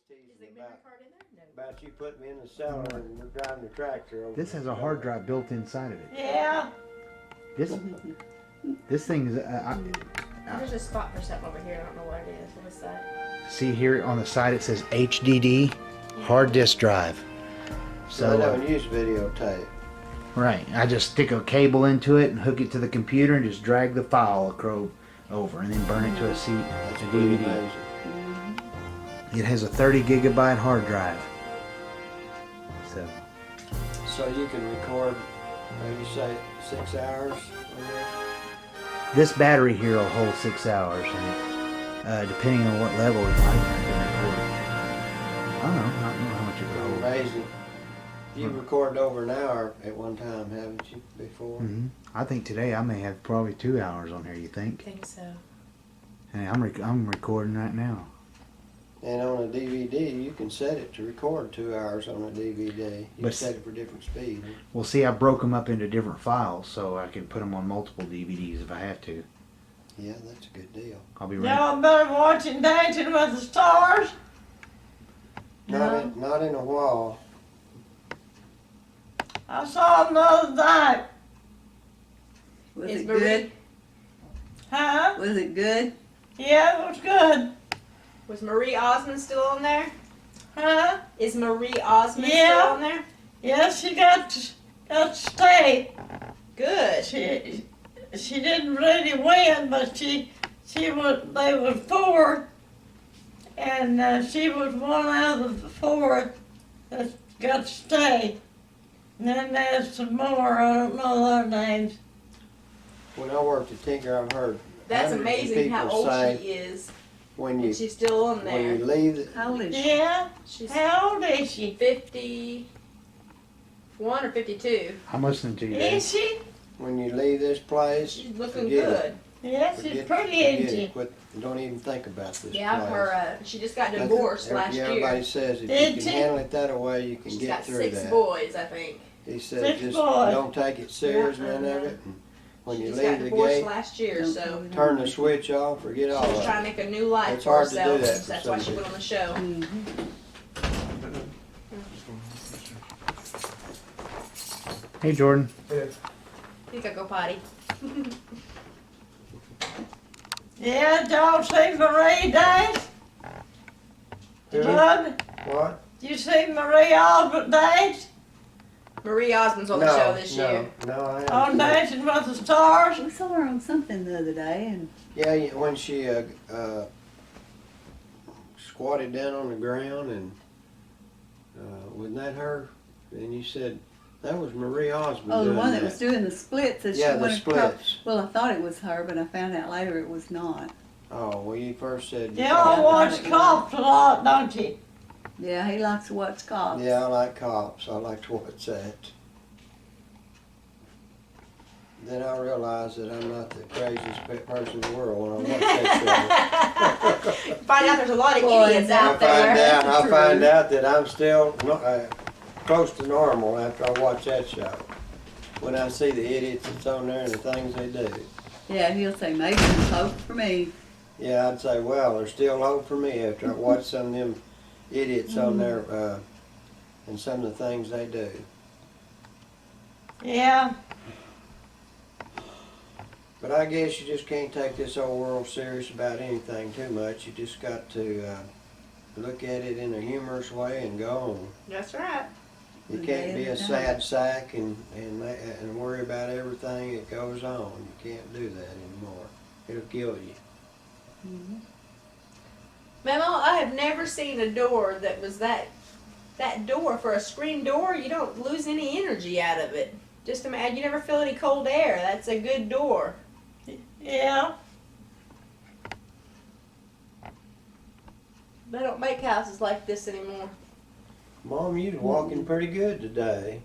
teasing the memory card in there? No. about you putting me in the cellar and we're driving the tractor over. This has a hard drive built inside of it. Yeah. This thing is. There's a spot for something over here. I don't know what it is. What's that? See here on the side it says HDD, hard disk drive. So I don't use videotape. Right. I just stick a cable into it and hook it to the computer and just drag the file over and then burn it to a That's DVD. pretty amazing. It has a 30 gigabyte hard drive. So you can record, you say 6 hours? This battery here will hold 6 hours, and depending on what level it might record. I don't know how much it will hold. Amazing. You've recorded over an hour at one time, haven't you, before? Mm-hmm. I think today I may have probably 2 hours on here. You think? I think so. And I'm recording right now. And on a DVD, you can set it to record 2 hours on a DVD. You can set it for different speed. Well, see, I broke them up into different files, so I can put them on multiple DVDs if I have to. Yeah, that's a good deal. I'll be right. Y'all been watching Dancing with the Stars? Not in a while. I saw them the other night. Was Is it Marie- good? Huh? Was it good? Yeah, it was good. Was Marie Osmond still on there? Huh? Is Marie Osmond Yeah. still on there? Yes, she got to stay. Good. She didn't really win, but they was four, and she was one out of the four that got to stay. And then there's some more, I don't know their names. When I worked at Tinker, I've heard That's hundreds of amazing how people old say she is. when And you she's still on when there. you leave, How old is she? Yeah, She's how old is she? 51 or 52. I'm listening to you. Dave. Is she? when you leave this place, She's looking forget good. it. Yes, she's Forget- pretty, forget isn't she? it. Don't even think about this Yeah, place. her. She just got That's- divorced last Everybody year. says if Did you she? can handle it that way, you can She's get got through 6 that. boys, I think. He said 6 just boys. don't take it serious, none of it. And when She you just got leave the divorced gate, last year, Don't so tell her. turn the switch off, forget all she was of trying it. to make a new life It's for hard to do herself. that for That's why she some went on the show. Hey, Jordan. I think I go potty. Yeah, did y'all see Marie dance? Who? Bud, What? did you see Marie Osmond dance? Marie Osmond's on the show this year. No, I haven't. On seen it. Dancing with the Stars? We saw her on something the other day, and Yeah, when she squatted down on the ground and wasn't that her? And you said that was Marie Osmond. the doing one that was doing the splits. That Yeah, she the went across. splits. Well, I thought it was her, but I found out later it was not. Oh, well, you first said. you Y'all thought- watch Cops a lot, don't you? Yeah, he likes to watch cops. Yeah, I like Cops. I like to watch that. Then I realized that I'm not the craziest person in the world when I watch that Find out there's a lot of Boy, idiots show. out there. I find out that I'm still close to normal after I watch that show. When I see the idiots that's on there and the things they do. Yeah, he'll say maybe there's hope for me. Yeah, I'd say, well, there's still hope for me after I watch some of them idiots on there and some of the things they do. Yeah. But I guess you just can't take this old world serious about anything too much. You just got to look at it in a humorous way and go on. That's right. You can't be a sad sack and worry about everything that goes on. You can't do that anymore. It'll kill you. Memo, I have never seen a door that was that door for a screen door. You don't lose any energy out of it. Just imagine, you never feel any cold air. That's a good door. Yeah. They don't make houses like this anymore. Mom, you're walking pretty good today.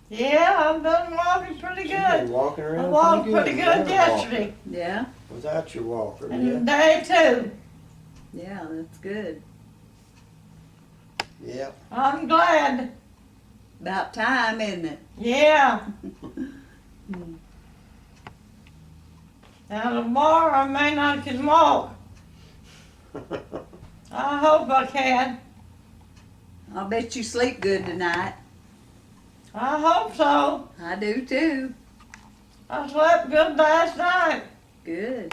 Yeah, I've been walking pretty You've been good. walking I around walked pretty You good never walked yesterday. Yeah, without your walker, And yeah. today too. yeah, that's good. Yeah. I'm glad. About time, isn't it? Yeah. Now tomorrow I may not can walk. I hope I can. I'll bet you sleep good tonight. I hope so. I do too. I slept good last night. Good.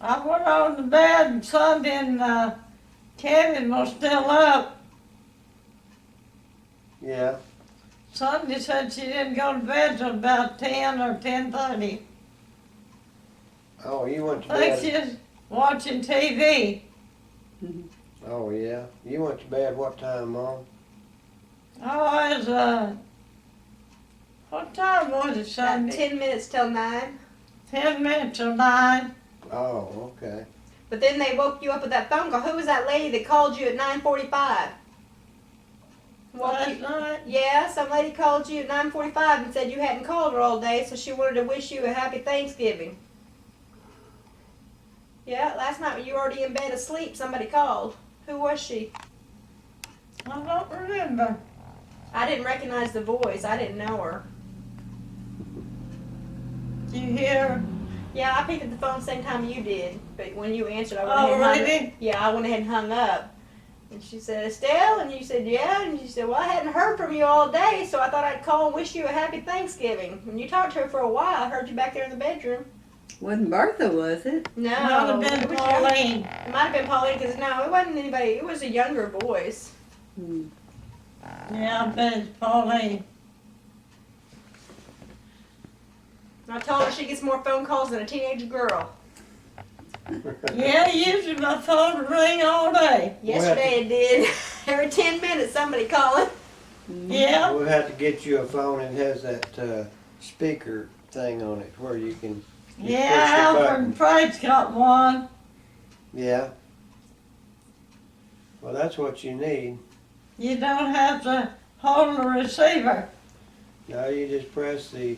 I went on to bed and Sunday and Kevin was still up. Yeah. Sunday said she didn't go to bed till about 10 or 10:30. Oh, you went to I think bed. she's watching TV. Oh, yeah. You went to bed what time, Mom? Oh, it's what time was it About Sunday? 10 minutes till 9. 10 minutes till 9. Oh, okay. But then they woke you up with that phone call. Who was that lady that called you at 9:45? Last night. Yeah, some lady called you at 9:45 and said you hadn't called her all day, so she wanted to wish you a happy Thanksgiving. Yeah, last night when you were already in bed asleep, somebody called. Who was she? I don't remember. I didn't recognize the voice. I didn't know her. Did you hear? Yeah, I picked up the phone the same time you did, but when you answered, I went Oh, ahead and hung really? up. Yeah, I went ahead and hung up. And she said, Estelle? And you said, yeah. And she said, well, I hadn't heard from you all day, so I thought I'd call and wish you a happy Thanksgiving. When you talked to her for a while, I heard you back there in the bedroom. Wasn't Bertha, was it? No. Might have been it was Pauline. It might have been Pauline, because no, it wasn't anybody. It was a younger voice. Hmm. Yeah, I bet it's Pauline. I told her she gets more phone calls than a teenage girl. Yeah, usually my phone would ring all day. Yesterday it did. Every 10 minutes somebody calling. Yeah. We'll have to get you a phone that has that speaker thing on it where you can. You Yeah, push the Alfred button. and Frank's got one. Yeah. Well, that's what you need. You don't have to hold the receiver. Now you just press the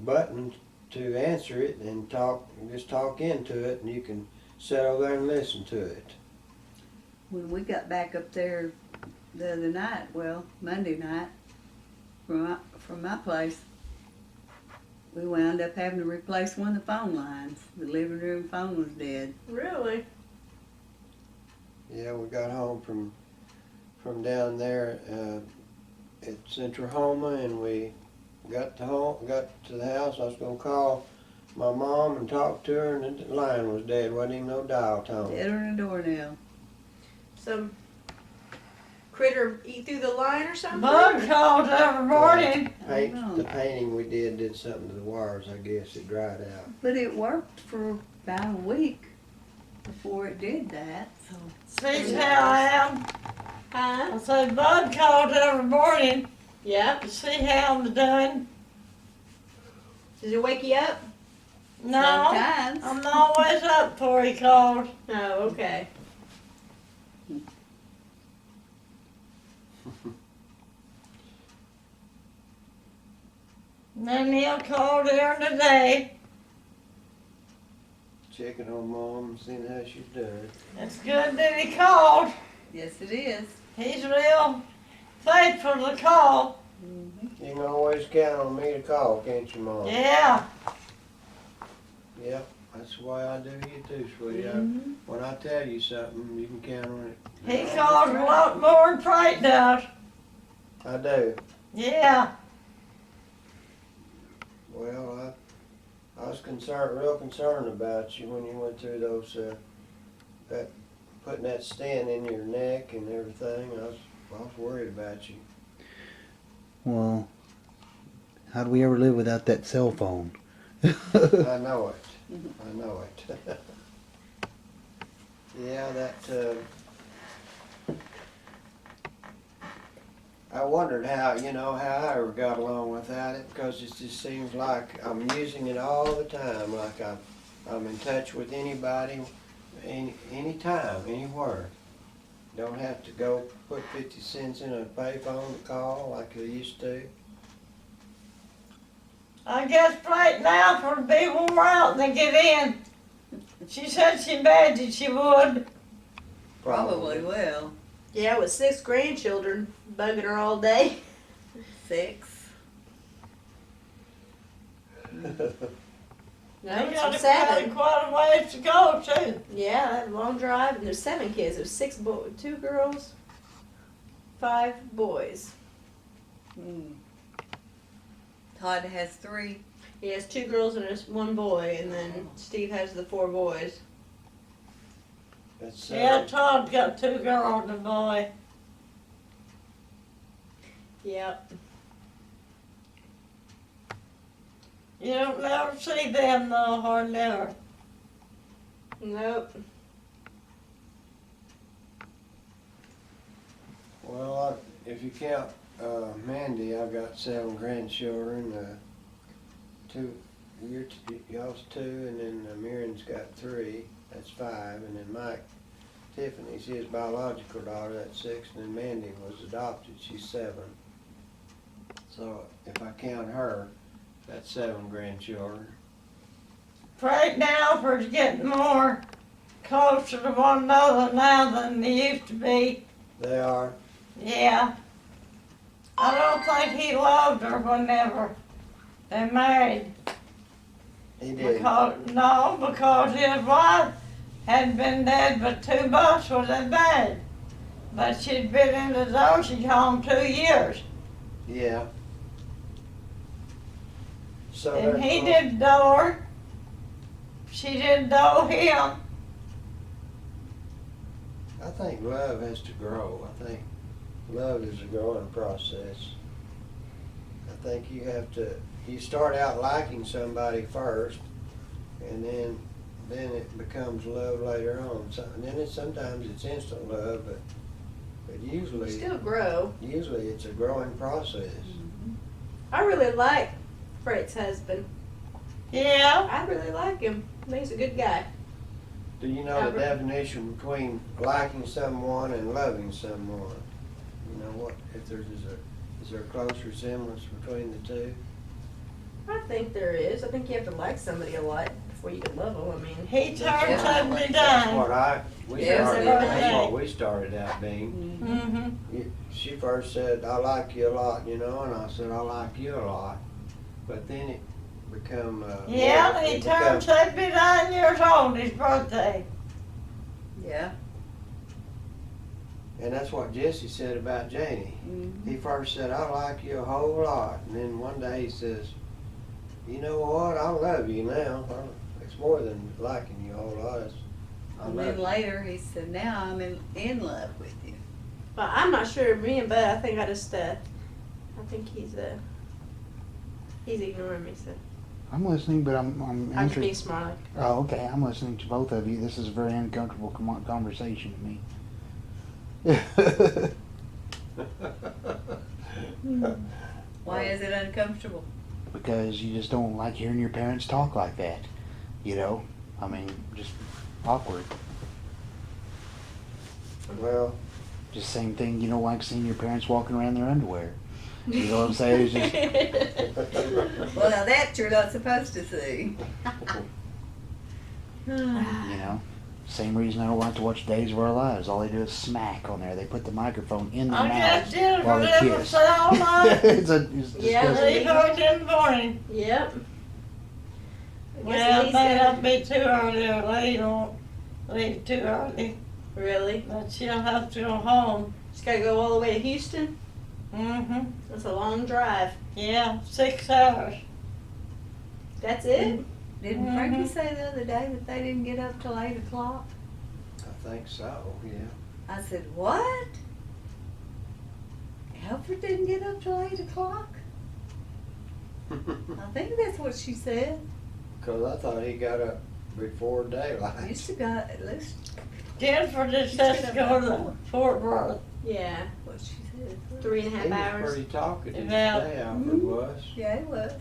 button to answer it and talk. Just talk into it, and you can sit over there and listen to it. When we got back up there the other night, well, Monday night, from my place, we wound up having to replace one of the phone lines. The living room phone was dead. Really? Yeah, we got home from down there at Central Homa, and we got to the house. I was gonna call my mom and talk to her, and the line was dead. Wasn't even no dial tone. Dead on the doornail. Some critter eat through the line or something? Bug calls every morning. Paint, I don't know. the painting we did something to the wires. I guess it dried out. But it worked for about a week before it did that. So See how I am? Huh? I say Bud calls every morning Yep. to see how I'm doing. Does it wake you up? No, sometimes. I'm always up before he calls. Oh, okay. And then he'll call during the day. Checking on mom and seeing how she's doing. It's good that he called. Yes, it is. He's real faithful to call. You can always count on me to call, can't you, Mom? Yeah. Yep, that's the way I do you too, sweetie. Mhm. When I tell you something, you can count on it. He calls a lot more than Frank does. I do. Yeah. Well, I was real concerned about you when you went through those, putting that stent in your neck and everything. I was worried about you. Well, how do we ever live without that cell phone? I know it. I know it. Yeah, that, I wondered how I ever got along without it, because it just seems like I'm using it all the time, like I'm in touch with anybody, anytime, anywhere. Don't have to go put 50 cents in a payphone to call like I used to. I guess right now for be wore out and they get in. She said she imagined she would. Probably will. Yeah, with 6 grandchildren bugging her all day. 6. No, They it's got seven. quite a ways to go too. Yeah, that long drive, and there's 7 kids. There's 2 girls, 5 boys. Mm. Todd has 3. He has 2 girls and there's 1 boy, and then Steve has the 4 boys. That's Yeah, Todd got 2 girls and a boy. Yep. You don't never see them though, hardly ever. Nope. Well, if you count Mandy, I've got 7 grandchildren. 2, y'all's 2, and then Miriam's got 3. That's 5, and then Mike, Tiffany's his biological daughter. That's 6, and then Mandy was adopted. She's 7. So if I count her, that's 7 grandchildren. Right now, we're getting more closer to one another now than they used to be. They are. Yeah. I don't think he loved her whenever they married. He did. Because his wife had been dead but 2 months when they married. But she'd been in the nursing home 2 years. Yeah. So And he therefore- didn't know her. She didn't know him. I think love has to grow. I think love is a growing process. I think you start out liking somebody first, and then it becomes love later on. So, and then sometimes it's instant love, but You usually still grow. it's a growing process. I really like Fred's husband. Yeah. I really like him. He's a good guy. Do you know the definition between liking someone and loving someone? You know what? If is there a close resemblance between the two? I think there is. I think you have to like somebody a lot before you can love them. I mean, He turned Yeah. ugly That's down. what Yeah, we started out being. Mm-hmm. She first said, "I like you a lot," and I said, "I like you a lot," but then it become. Yeah, he it turned become- 79 years old his birthday. Yeah. And that's what Jesse said about Janie. Mm-hmm. He first said, "I like you a whole lot," and then one day he says, "You know what? I love you now. It's more than liking you a whole lot. I And love then you." later he said, "Now I'm in love with you." but I'm not sure. Me and Bud, I think I think he's ignoring me. So I'm listening, but I'm I'm just being interested. smart. Oh, okay. I'm listening to both of you. This is a very uncomfortable conversation to me. Why is it uncomfortable? Because you just don't like hearing your parents talk like that. You know? I mean, just awkward. Well, Just same thing you don't like seeing your parents walking around in their underwear. You know what I'm saying? It's just, Well, now that you're not supposed to see. you know? Same reason I don't like to watch Days of Our Lives. All they do is smack on there. They put the microphone in their I mouth guess while Jennifer they never kiss. said all night. it's Yeah, disgusting. Leave her in the morning. Yep. Well, he's it may gonna- not be too early or late, don't leave too early. Really? But she'll have to go home. Just gotta go all the way to Houston. Mm-hmm. That's a long drive. Yeah, 6 hours. That's it. Didn't Frankie say the other day that they didn't get up till 8 o'clock? I think so. Yeah. I said, what? Alfred didn't get up till 8 o'clock? I think that's what she said. Because I thought he got up before daylight. Used to got at least Jennifer just has to go to Fort Worth. Yeah. what she said. 3.5 He was hours. pretty talkative Yeah. today, Alfred was. Yeah, it was.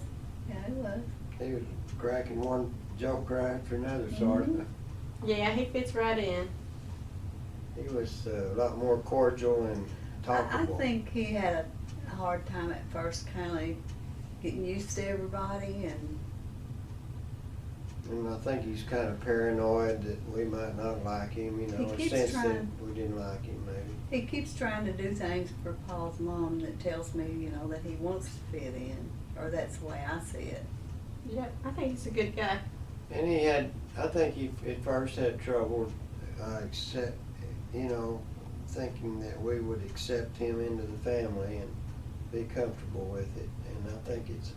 Yeah, it was. He was cracking one joke right after another, sort of. Yeah, he fits right in. He was a lot more cordial and I talkable. think he had a hard time at first, kind of getting used to everybody, And I think he's kind of paranoid that we might not like him, you know, He in a keeps sense that trying. we didn't like him, maybe. he keeps trying to do things for Paul's mom that tells me, you know, that he wants to fit in, or that's the way I see it. Yep. I think he's a good guy. And he had, I think he at first had trouble, thinking that we would accept him into the family and be comfortable with it. And I think it's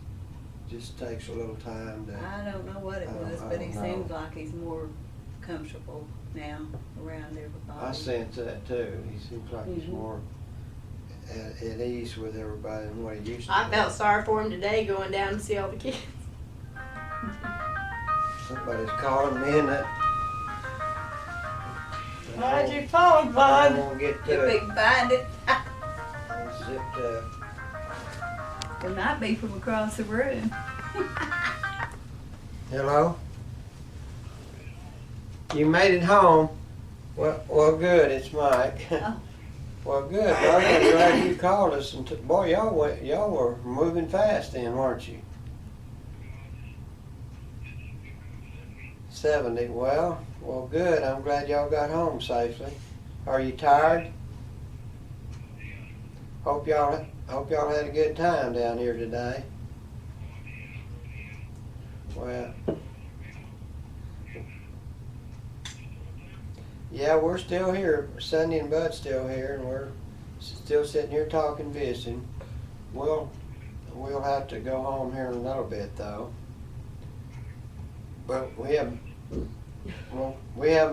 just takes a little time to. I don't know what it I don't- was, I but he don't know. seems like he's more comfortable now around everybody. I sense that too. He seems like he's Mhm. more at ease with everybody than what he used to. I be. felt sorry for him today going down to see all the kids. Somebody's calling me, and that. Why'd you phone, I bud? won't get If to he it. can find it, It's zipped up. it might be from across the room. Hello? You made it home? Well, good, it's Mike. Oh. Well, good, Mark, I'm glad you called us, and boy, y'all were moving fast then, weren't you? 70, well, good, I'm glad y'all got home safely. Are you tired? Hope y'all had a good time down here today. Well, yeah, we're still here. Sunday and Bud's still here, and we're still sitting here talking, visiting. We'll have to go home here in a little bit, though. But we haven't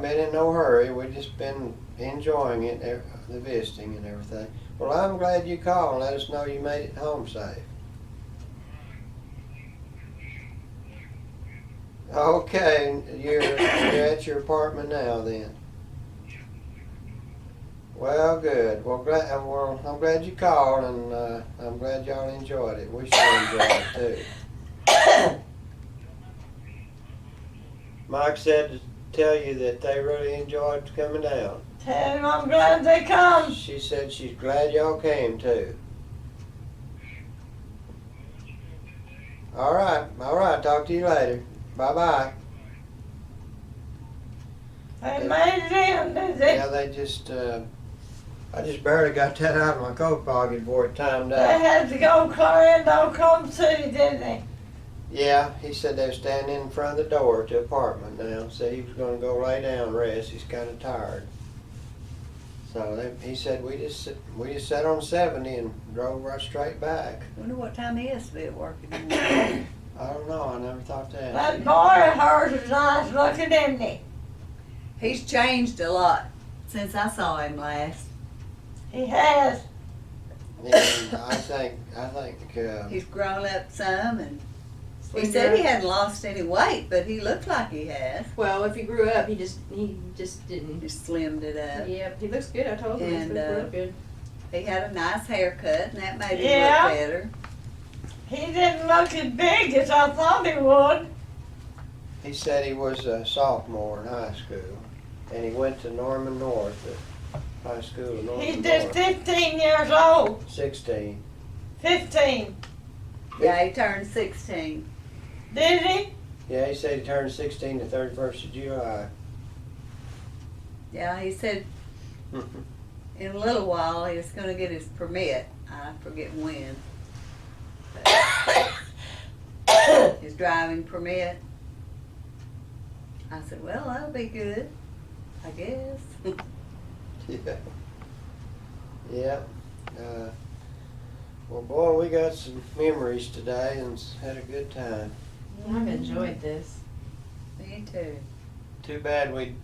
been in no hurry. We've just been enjoying it, the visiting and everything. Well, I'm glad you called and let us know you made it home safe. Okay, you're at your apartment now then. Well, good. Well, I'm glad you called, and I'm glad y'all enjoyed it. We sure enjoyed it too. Mike said to tell you that they really enjoyed coming down. Tell him I'm glad they come. She said she's glad y'all came too. All right. Talk to you later. Bye-bye. They made it in, did they? Yeah, they just, I just barely got that out of my coat pocket before it timed They out. had to go clear into Oklahoma City, didn't they? Yeah, he said they were standing in front of the door to the apartment now. Said he was gonna go lay down and rest. He's kinda tired. So he said we just sat on 70 and drove right straight back. Wonder what time he is to be at work in the morning. I don't know, I never thought to ask That him. boy of hers is nice looking, isn't he? He's changed a lot since I saw him last. He has. And I think, He's grown up some, and he Slimmed said he up. hadn't lost any weight, but he looked like he has. Well, if he grew up, he just didn't. He slimmed it up. Yep, he looks good. I told him And, he looks real good. He had a nice haircut, and that made him Yeah. look better. He didn't look as big as I thought he would. he said he was a sophomore in high school, and he went to Norman North, the high school in Norman He's North. just 15 years old. 16. 15. Yeah, he turned 16. Did he? Yeah, he said he turned 16 the 31st of July. Yeah, he said in a little while he was going to get his permit. I forget when. His driving permit. I said, well, that'll be good, I guess. Yeah. Yeah. Well, boy, we got some memories today and had a good time. I've enjoyed this. Me too. Too bad we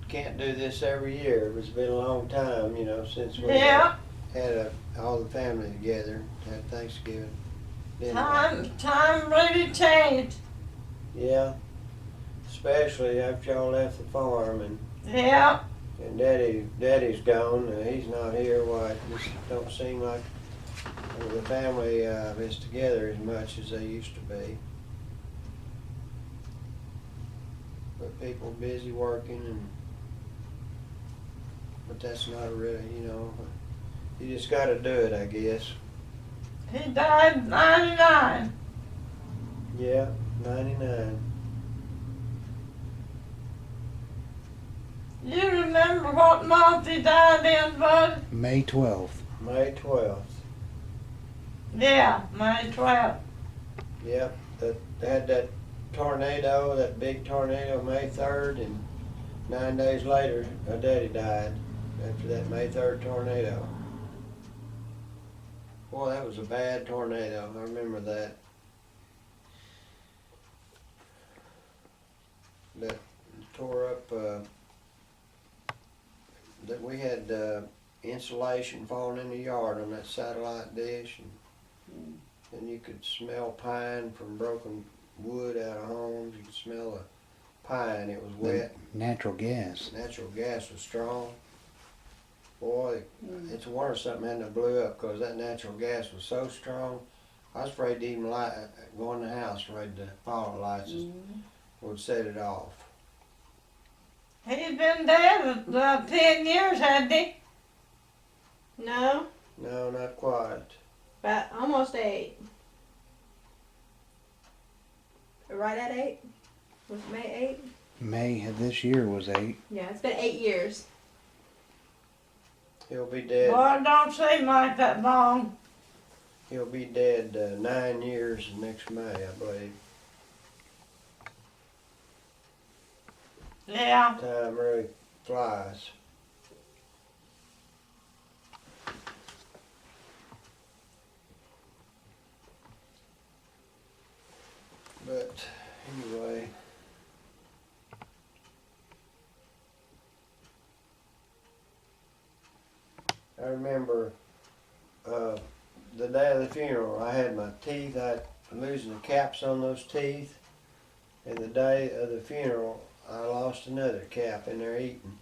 can't do this every year. It's been a long time, since we Yeah. had all the family together, had Thanksgiving. dinner. Time really changed. Yeah. Especially after y'all left the farm and Yeah. Daddy's gone. He's not here. Why? It just don't seem like the family is together as much as they used to be. But people busy working, but that's not really, you just got to do it, I guess. He died at 99. Yeah, 99. You remember what month he died in, bud? May 12th. May 12th. Yeah, May 12th. Yep, they had that tornado, that big tornado, May 3rd, and 9 days later, my daddy died after that May 3rd tornado. Boy, that was a bad tornado. I remember that. That tore up, that we had insulation falling in the yard on that satellite dish, and you could smell pine from broken wood out of homes. You could smell the pine. It was wet. Natural gas. Natural gas was strong. Boy, it's a wonder something hadn't have blew up, because that natural gas was so strong. I was afraid to even go in the house, afraid the fire lights would set it off. He's been dead about 10 years, hasn't he? No, No, not quite. about almost 8. Right at 8? Was May 8? May of this year was 8. Yeah, it's been 8 years. He'll be dead. Boy, it don't seem like that long. He'll be dead 9 years next May, I believe. Yeah. Time really flies. But anyway, I remember the day of the funeral, I had my teeth, I losing the caps on those teeth, and the day of the funeral, I lost another cap in there eating.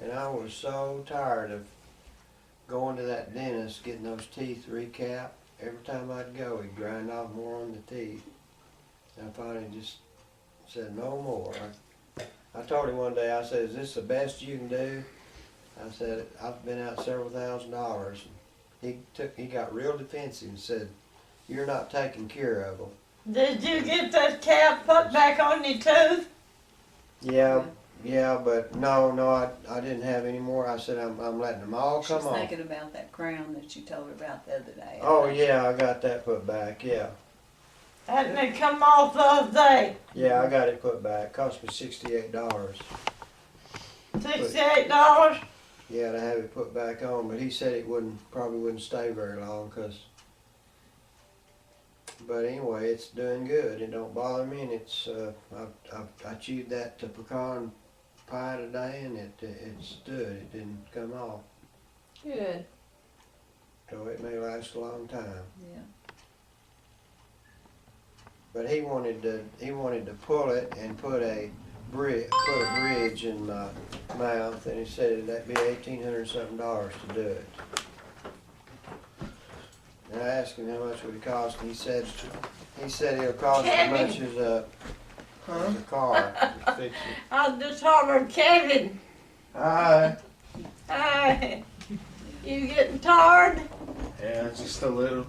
And I was so tired of going to that dentist, getting those teeth recapped. Every time I'd go, he'd grind off more on the teeth. And I finally just said, no more. I told him one day, I said, is this the best you can do? I said, I've been out several $1,000s. He got real defensive and said, you're not taking care of them. Did you get that cap put back on your tooth? Yeah, but no, I didn't have any more. I said, I'm letting them all come She's off. thinking about that crown that you told her about the other day. Oh yeah, I got that put back, yeah. Hadn't it come off the other day? Yeah, I got it put back. Cost me $68. $68? Yeah, to have it put back on, but he said it probably wouldn't stay very long, but anyway, it's doing good. It don't bother me, and it's I chewed that pecan pie today, and it stood. It didn't come off, Good. so it may last a long time. Yeah. But he wanted to pull it and put a bridge in my mouth, and he said that'd be $1,800 something to do it. And I asked him how much would it cost, and he said it'll cost as much as a car to fix it. I just hollered, Kevin. Hi. Hi. You getting tired? Yeah, just a little.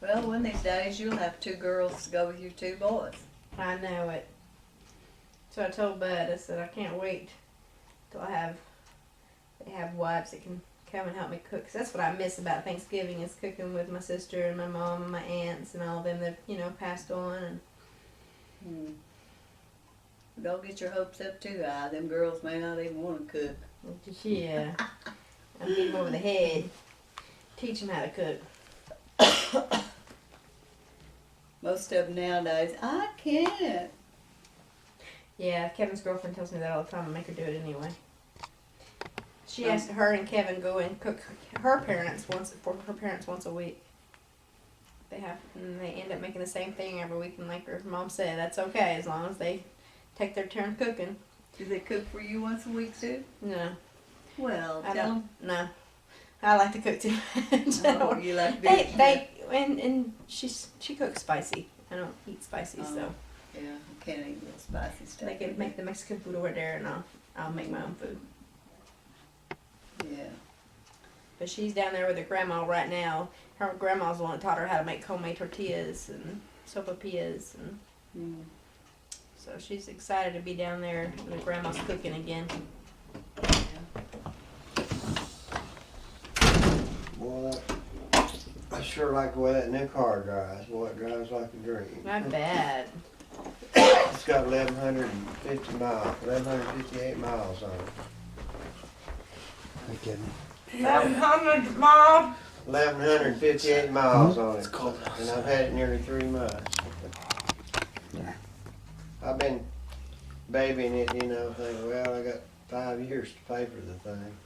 Well, one of these days you'll have 2 girls to go with your 2 boys. I know it. So I told Bud, I said, I can't wait till they have wives that can come and help me cook. 'Cause that's what I miss about Thanksgiving, is cooking with my sister and my mom and my aunts and all of them that, passed on. And Don't get your hopes up too high. Them girls may not even want to cook. yeah, I beat them over the head. Teach them how to cook. Most of them nowadays, I can't. Yeah, Kevin's girlfriend tells me that all the time. I make her do it anyway. She asked her and Kevin go and cook her parents once a week. And they end up making the same thing every week. And like her mom said, that's okay as long as they take their turn cooking. Do they cook for you once a week too? No, Well, I tell don't. No, I like to cook too much. them. Oh, you like to and she cooks spicy. I don't eat spicy, so Yeah, I can't eat real spicy stuff. they can make the Mexican food over there, and I'll make my own food. Yeah. But she's down there with her grandma right now. Her grandma's the one that taught her how to make homemade tortillas and sopapillas, and So she's excited to be down there when grandma's cooking again. Boy, I sure like the way that new car drives. Boy, it drives like a dream. Not bad. It's got 1,150 miles, 1,158 miles on it. Are you kidding? 1,100 miles. 1,158 miles on it. And I've had it nearly 3 months. There. I've been babying it, you know, thinking, well, I got 5 years to pay for the thing.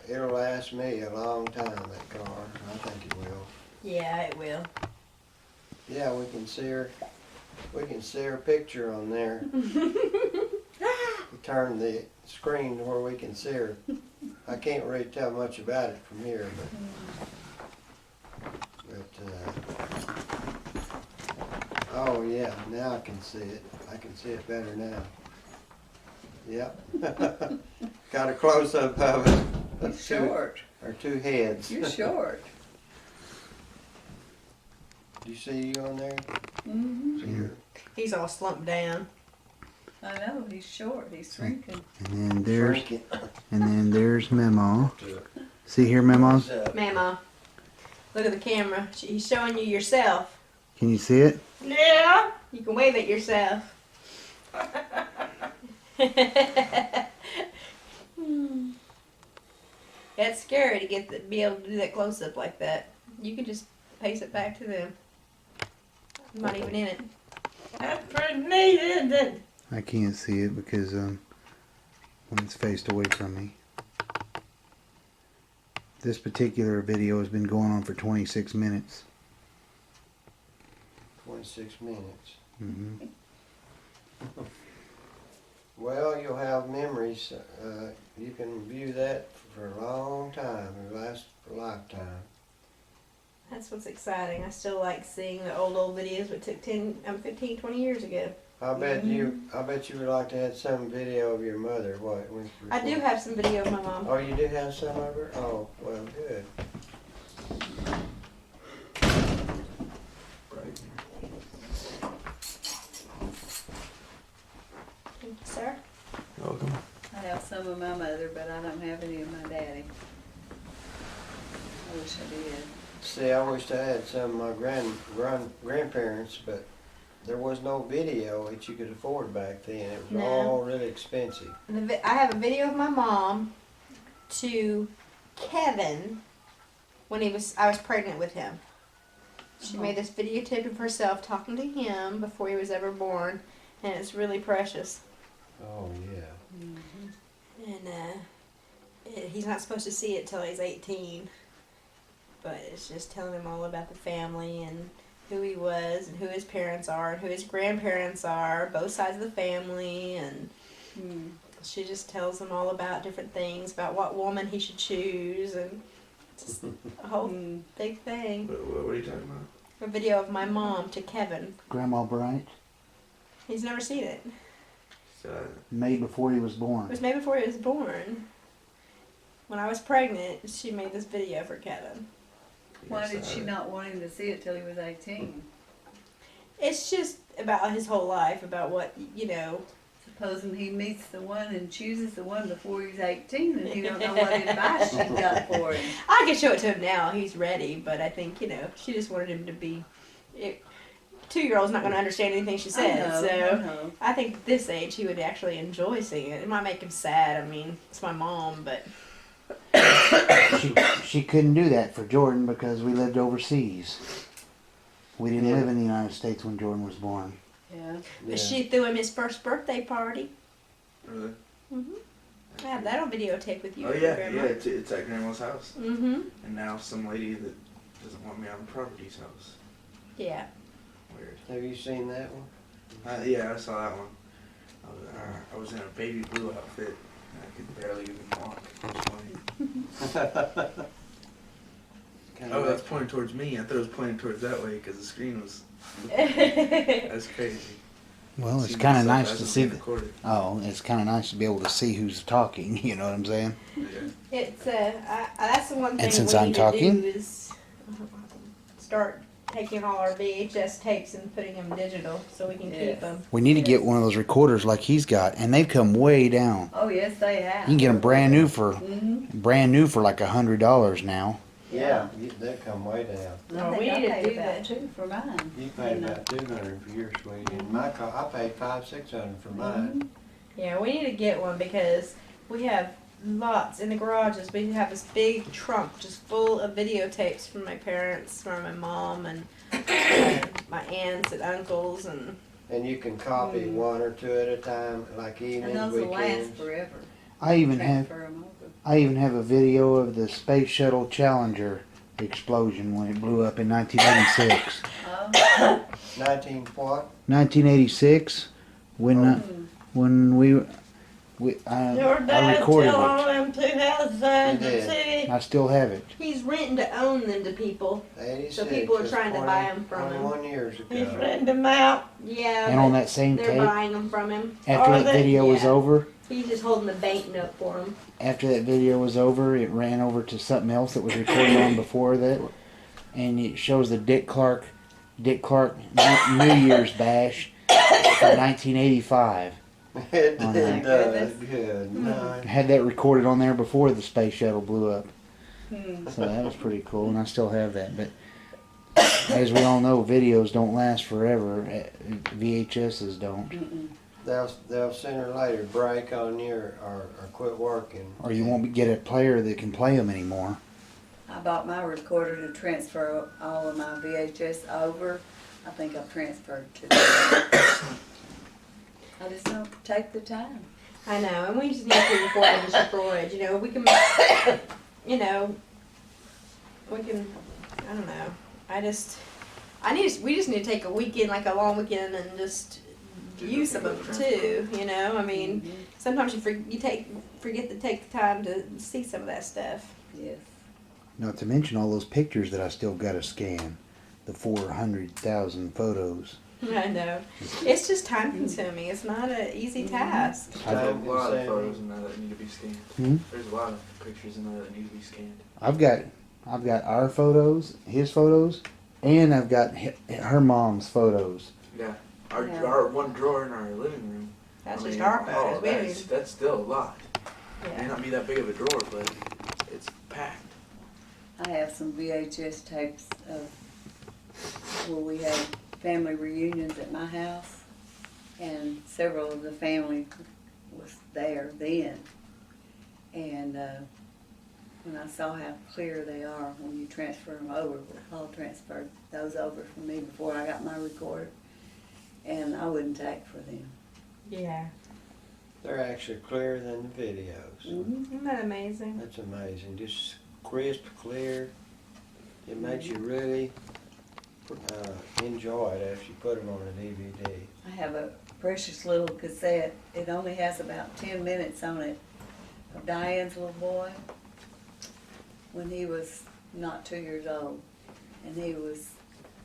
It'll last me a long time, that car. I think it will. Yeah, it will. Yeah, we can see her picture on there. We turn the screen to where we can see her. I can't really tell much about it from here, but oh yeah, now I can see it. I can see it better now. Yep. Got a close up of it. You're short. Or 2 heads. You're short. Do you see you on there? Mm-hmm. See her? He's all slumped down. I know, he's short. He's shrinking. And then Shrink it. there's Memo. See here, Memo? What's up? Mama, look at the camera. He's showing you yourself. Can you see it? Yeah. You can wave at yourself. It's scary to be able to do that close up like that. You can just pace it back to them. I'm not even in it. That's pretty neat, isn't it? I can't see it because when it's faced away from me. This particular video has been going on for 26 minutes. 26 minutes. Mm-hmm. Well, you'll have memories. You can view that for a long time. It'll last for a lifetime. That's what's exciting. I still like seeing the old videos that took 15, 20 years ago. I bet you would like to have some video of your mother. What? I do have some video of my mom. Oh, you do have some of her? Oh, well, good. Thank you, sir. Welcome. I have some of my mother, but I don't have any of my daddy. I wish I did. See, I wished I had some of my grandparents, but there was no video that you could afford back then. It was No. all really expensive. I have a video of my mom to Kevin when I was pregnant with him. She made this videotape of herself talking to him before he was ever born, and it's really precious. Oh, yeah. And he's not supposed to see it till he's 18, but it's just telling him all about the family and who he was and who his parents are and who his grandparents are, both sides of the family, and she just tells him all about different things, about what woman he should choose, and just a whole big thing. What are you talking about? A video of my mom to Kevin. Grandma Bright, He's never seen it. So, made before he was It born. was made before he was born. When I was pregnant, she made this video for Kevin. Why did she not want him to see it till he was 18? It's just about his whole life, about what, Supposing he meets the one and chooses the one before he's 18 and he don't know what advice she got for him. I can show it to him now. He's ready, but I think, she just wanted him to be... 2-year-old's not going to understand anything she says, I so know. I think at this age he would actually enjoy seeing it. It might make him sad. I mean, it's my mom, but... She couldn't do that for Jordan because we lived overseas. We didn't live in the United States when Jordan was born. Yeah. But she threw him his first birthday party. really? I have that on videotape with you. Oh and yeah, Grandma. yeah. It's at Grandma's house, Mm-hmm. and now some lady that doesn't want me on the property's house. Yeah. Weird. Have you seen that one? Yeah, I saw that one. I was in a baby blue outfit. And I could barely even walk. It was funny. Oh, that's pointing towards me. I thought it was pointing towards that way because the screen was. That's crazy. Well, it's See kind of myself nice as to I'm see. being recorded. It's kind of nice to be able to see who's talking. You know what I'm saying? Yeah. It's that's the one thing And since we I'm need talking? to do is start taking all our VHS tapes and putting them digital so we can keep Yes. them. We need to get one of those recorders like he's got, and they've come way down. Oh, yes, they have. You can get them brand new for Mm-hmm. like $100 now. Yeah, they come way down. No, I we think I need to paid do about that. 2 for mine. You paid about 200 for your sweetie, and my car, I paid 500-600 for mine. Yeah, we need to get one because we have lots in the garages. We have this big trunk just full of videotapes from my parents, from my mom, and my aunts and uncles, and And you can copy one or two at a time, like And evenings, those will last weekends. forever. I even have Transfer 'em over. I even have a video of the Space Shuttle Challenger explosion when it blew up in 1986. Oh, 19 what? 1986, when Your I dad recorded still it. on them 2000 He did. city. I still have it. he's renting to own them to people. 86. So people are that's trying to buy 'em from him. 21 years He's ago. renting them out. Yeah, And on that same they're tape, buying them from him. after Are that they? video was Yeah. over, He's just holding the banknote for him. after that video was over, it ran over to something else that was recorded on before that, and it shows the Dick Clark New Year's bash for 1985. It Oh, did my does. goodness. Good night. I had that recorded on there before the space shuttle blew up, hmm. so that was pretty cool, and I still have that. But as we all know, videos don't last forever. VHSs don't. Mm-mm. They'll sooner or later break on you or quit working. Or you won't get a player that can play them anymore. I bought my recorder to transfer all of my VHS over. I think I've transferred 2. I just don't take the time. I know, and we just need to record in storage. You know, we can, you know, we can. I don't know. We just need to take a weekend, like a long weekend, and just use some of it too. You know, I mean, sometimes you forget to take the time to see some of that stuff. Yes. Not to mention all those pictures that I still got to scan. The 400,000 photos. I know. It's just time consuming. It's not an easy task. There's a Time lot of consuming. photos in there that need to be scanned. Hmm? There's a lot of pictures in there that need to be scanned. I've got our photos, his photos, and I've got her mom's photos. Yeah. Yeah. Our one drawer in our living room. That's I just mean, our photos. We don't that's still a lot. It may yeah. not be that big of a drawer, but it's packed. I have some VHS tapes of where we had family reunions at my house, and several of the family was there then. And when I saw how clear they are when you transfer them over, Paul transferred those over for me before I got my recorder, and I wouldn't take for them. Yeah. They're actually clearer than the videos. Mm-hmm. Isn't that amazing? That's amazing. Just crisp, clear. It makes you really enjoy it after you put them on a DVD. I have a precious little cassette. It only has about 10 minutes on it of Diane's little boy when he was not 2 years old. And he was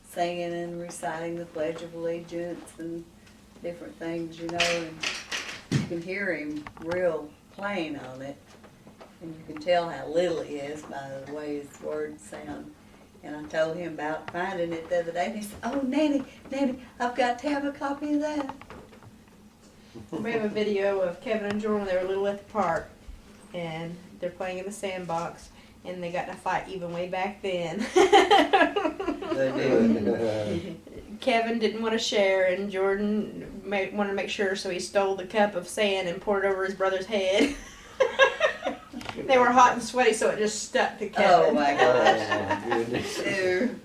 singing and reciting the Pledge of Allegiance and different things, you know, and you can hear him real plain on it. And you can tell how little he is by the way his words sound. And I told him about finding it the other day, and he said, "Oh, Nanny, I've got to have a copy of that." We have a video of Kevin and Jordan when they were little at the park, and they're playing in the sandbox, and they got in a fight even way back then. They did. Kevin didn't want to share, and Jordan wanted to make sure, so he stole the cup of sand and poured it over his brother's head. They were hot and sweaty, so it just stuck to Kevin. Oh my Oh gosh. my goodness. Ew.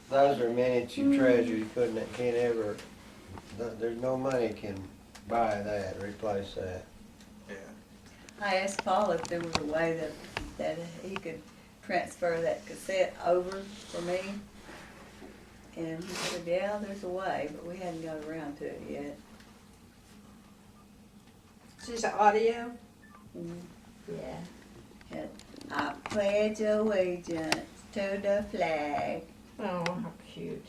Those are minutes you treasure. You can't ever. There's no money can buy that, replace that. Yeah. I asked Paul if there was a way that he could transfer that cassette over for me. And he said, yeah, there's a way, but we hadn't got around to it yet. It's just audio. Mhm. Yeah. And I pledge allegiance to the flag. Oh, how cute.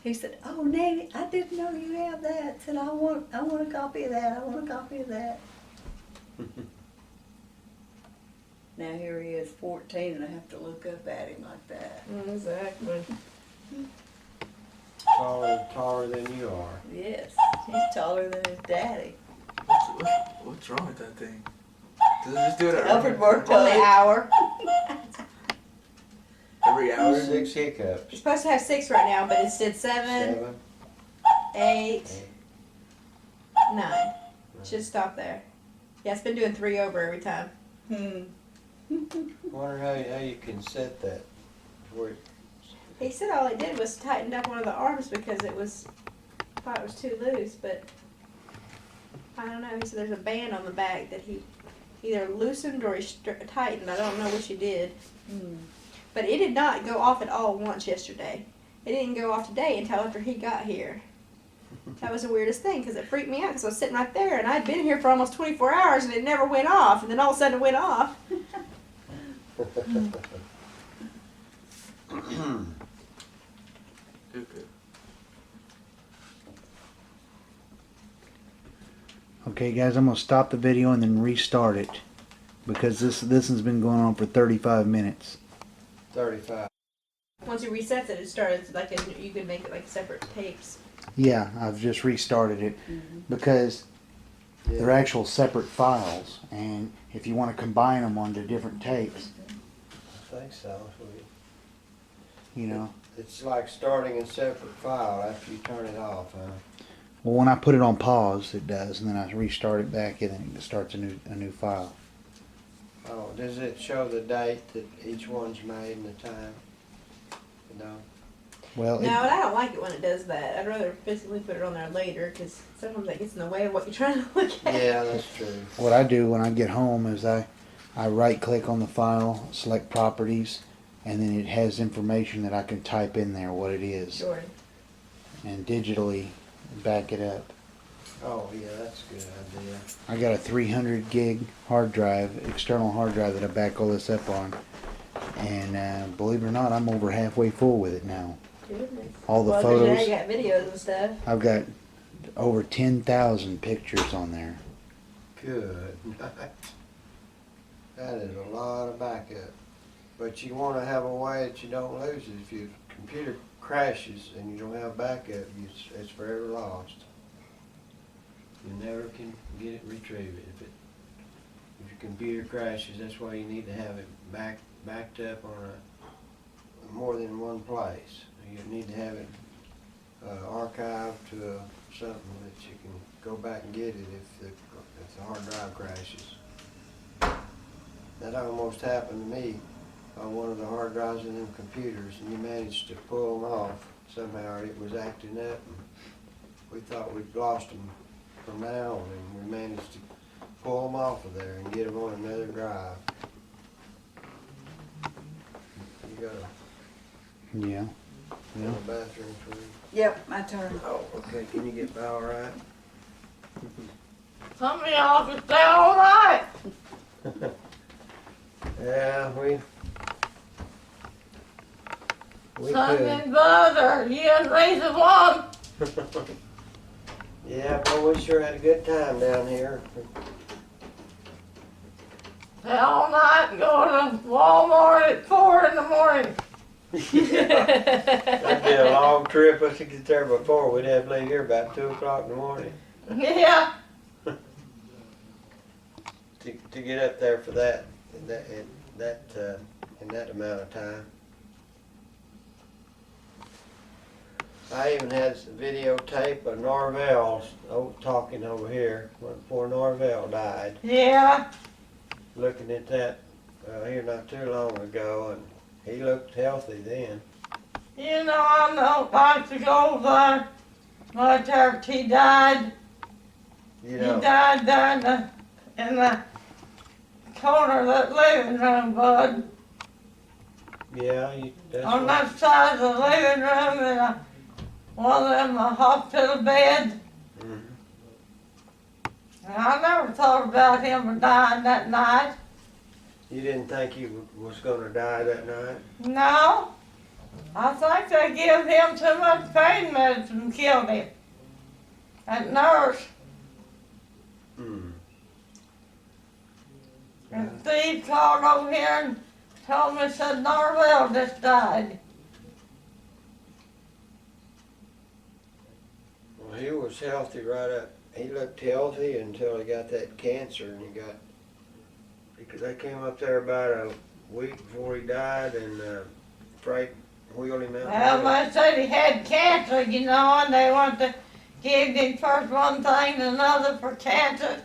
He said, "Oh, Nanny, I didn't know you have that." I said, I want a copy of that. I want a copy of that. Now here he is, 14, and I have to look up at him like that. Exactly. Taller than you are. Yes, he's taller than his daddy. What's wrong with that thing? Does it just do it at Alfred random? worked Only on an it. hour. Every hour? 6 hiccups. You're supposed to have 6 right now, but it said 7, 7. 8, 9. Should stop there. Yeah, it's been doing 3 over every time. Wonder how you can set that. Where He said all he did was tightened up one of the arms because it was, thought it was too loose, but I don't know. He said there's a band on the back that he either loosened or he tightened. I don't know which he did. But it did not go off at all once yesterday. It didn't go off today until after he got here. That was the weirdest thing because it freaked me out because I was sitting right there and I'd been here for almost 24 hours and it never went off. And then all of a sudden it went off. Good. Okay, guys, I'm gonna stop the video and then restart it because this one's been going on for 35 minutes. 35. Once you reset it, it started like you could make it like separate tapes. Yeah, I've just restarted it because they're actual separate files, and if you want to combine them onto different tapes, I think so. you know. It's like starting a separate file after you turn it off, huh? Well, when I put it on pause, it does, and then I restart it back, and then it starts a new file. Oh, does it show the date that each one's made and the time? No. Well, No, and I don't like it when it does that. I'd rather physically put it on there later because sometimes that gets in the way of what you're trying to look at. Yeah, that's true. what I do when I get home is I right click on the file, select properties, and then it has information that I can type in there what it is, Sure. and digitally back it up. Oh, yeah, that's a good idea. I got a 300 gig hard drive, external hard drive that I back all this up on, and believe it or not, I'm over halfway full with it now. Goodness. All the Well, photos. now you got videos and stuff. I've got over 10,000 pictures on there. Good. That is a lot of backup. But you want to have a way that you don't lose it. If your computer crashes and you don't have backup, it's forever lost. You never can get it retrieved. If your computer crashes, that's why you need to have it backed up on more than one place. You need to have it archived to something that you can go back and get it if the hard drive crashes. That almost happened to me on one of the hard drives in them computers, and you managed to pull them off. Somehow it was acting up, and we thought we'd lost them from now on, and we managed to pull them off of there and get them on another drive. You got Yeah. a bathroom for you? Yep, my turn. Oh, okay. Can you get by all right? Some of y'all can stay all night. Yeah, we Son could. and brother, you and Lisa one. Yeah, well, we sure had a good time down here. Stay all night and go to Walmart at 4 in the morning. That'd be a long trip. Us to get there before. We'd have to leave here about 2 o'clock in the morning Yeah. to get up there for that in that amount of time. I even had some videotape of Norvell talking over here before Norvell died. Yeah. Looking at that here not too long ago, and he looked healthy then. You know, I don't like to go there. Right after he died. You He know, died there in the corner of that living room, bud. yeah, that's On what, that side of the living room in one of them hospital beds. Mhm. And I never thought about him dying that night. You didn't think he was going to die that night? No. I think they give him too much pain medicine and killed him. That nurse. Hmm. And Steve called over here and told me, said Norvell just died. Well, he was healthy right up. He looked healthy until he got that cancer, and because they came up there about a week before he died, and Frank wheeled him out. Well, they said he had cancer, you know, and they want to give him first one thing and another for cancer.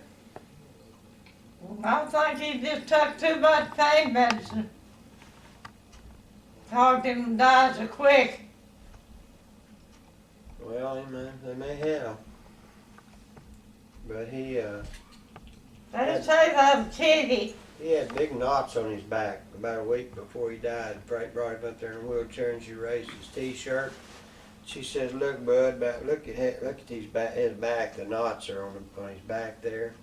I think he just took too much pain medicine. Caused him to die so quick. Well, they may have. But he They say that kitty. had big knots on his back about a week before he died. Frank brought him up there in a wheelchair, and she raised his T-shirt. She says, "Look, bud, look at his back. The knots are on his back there.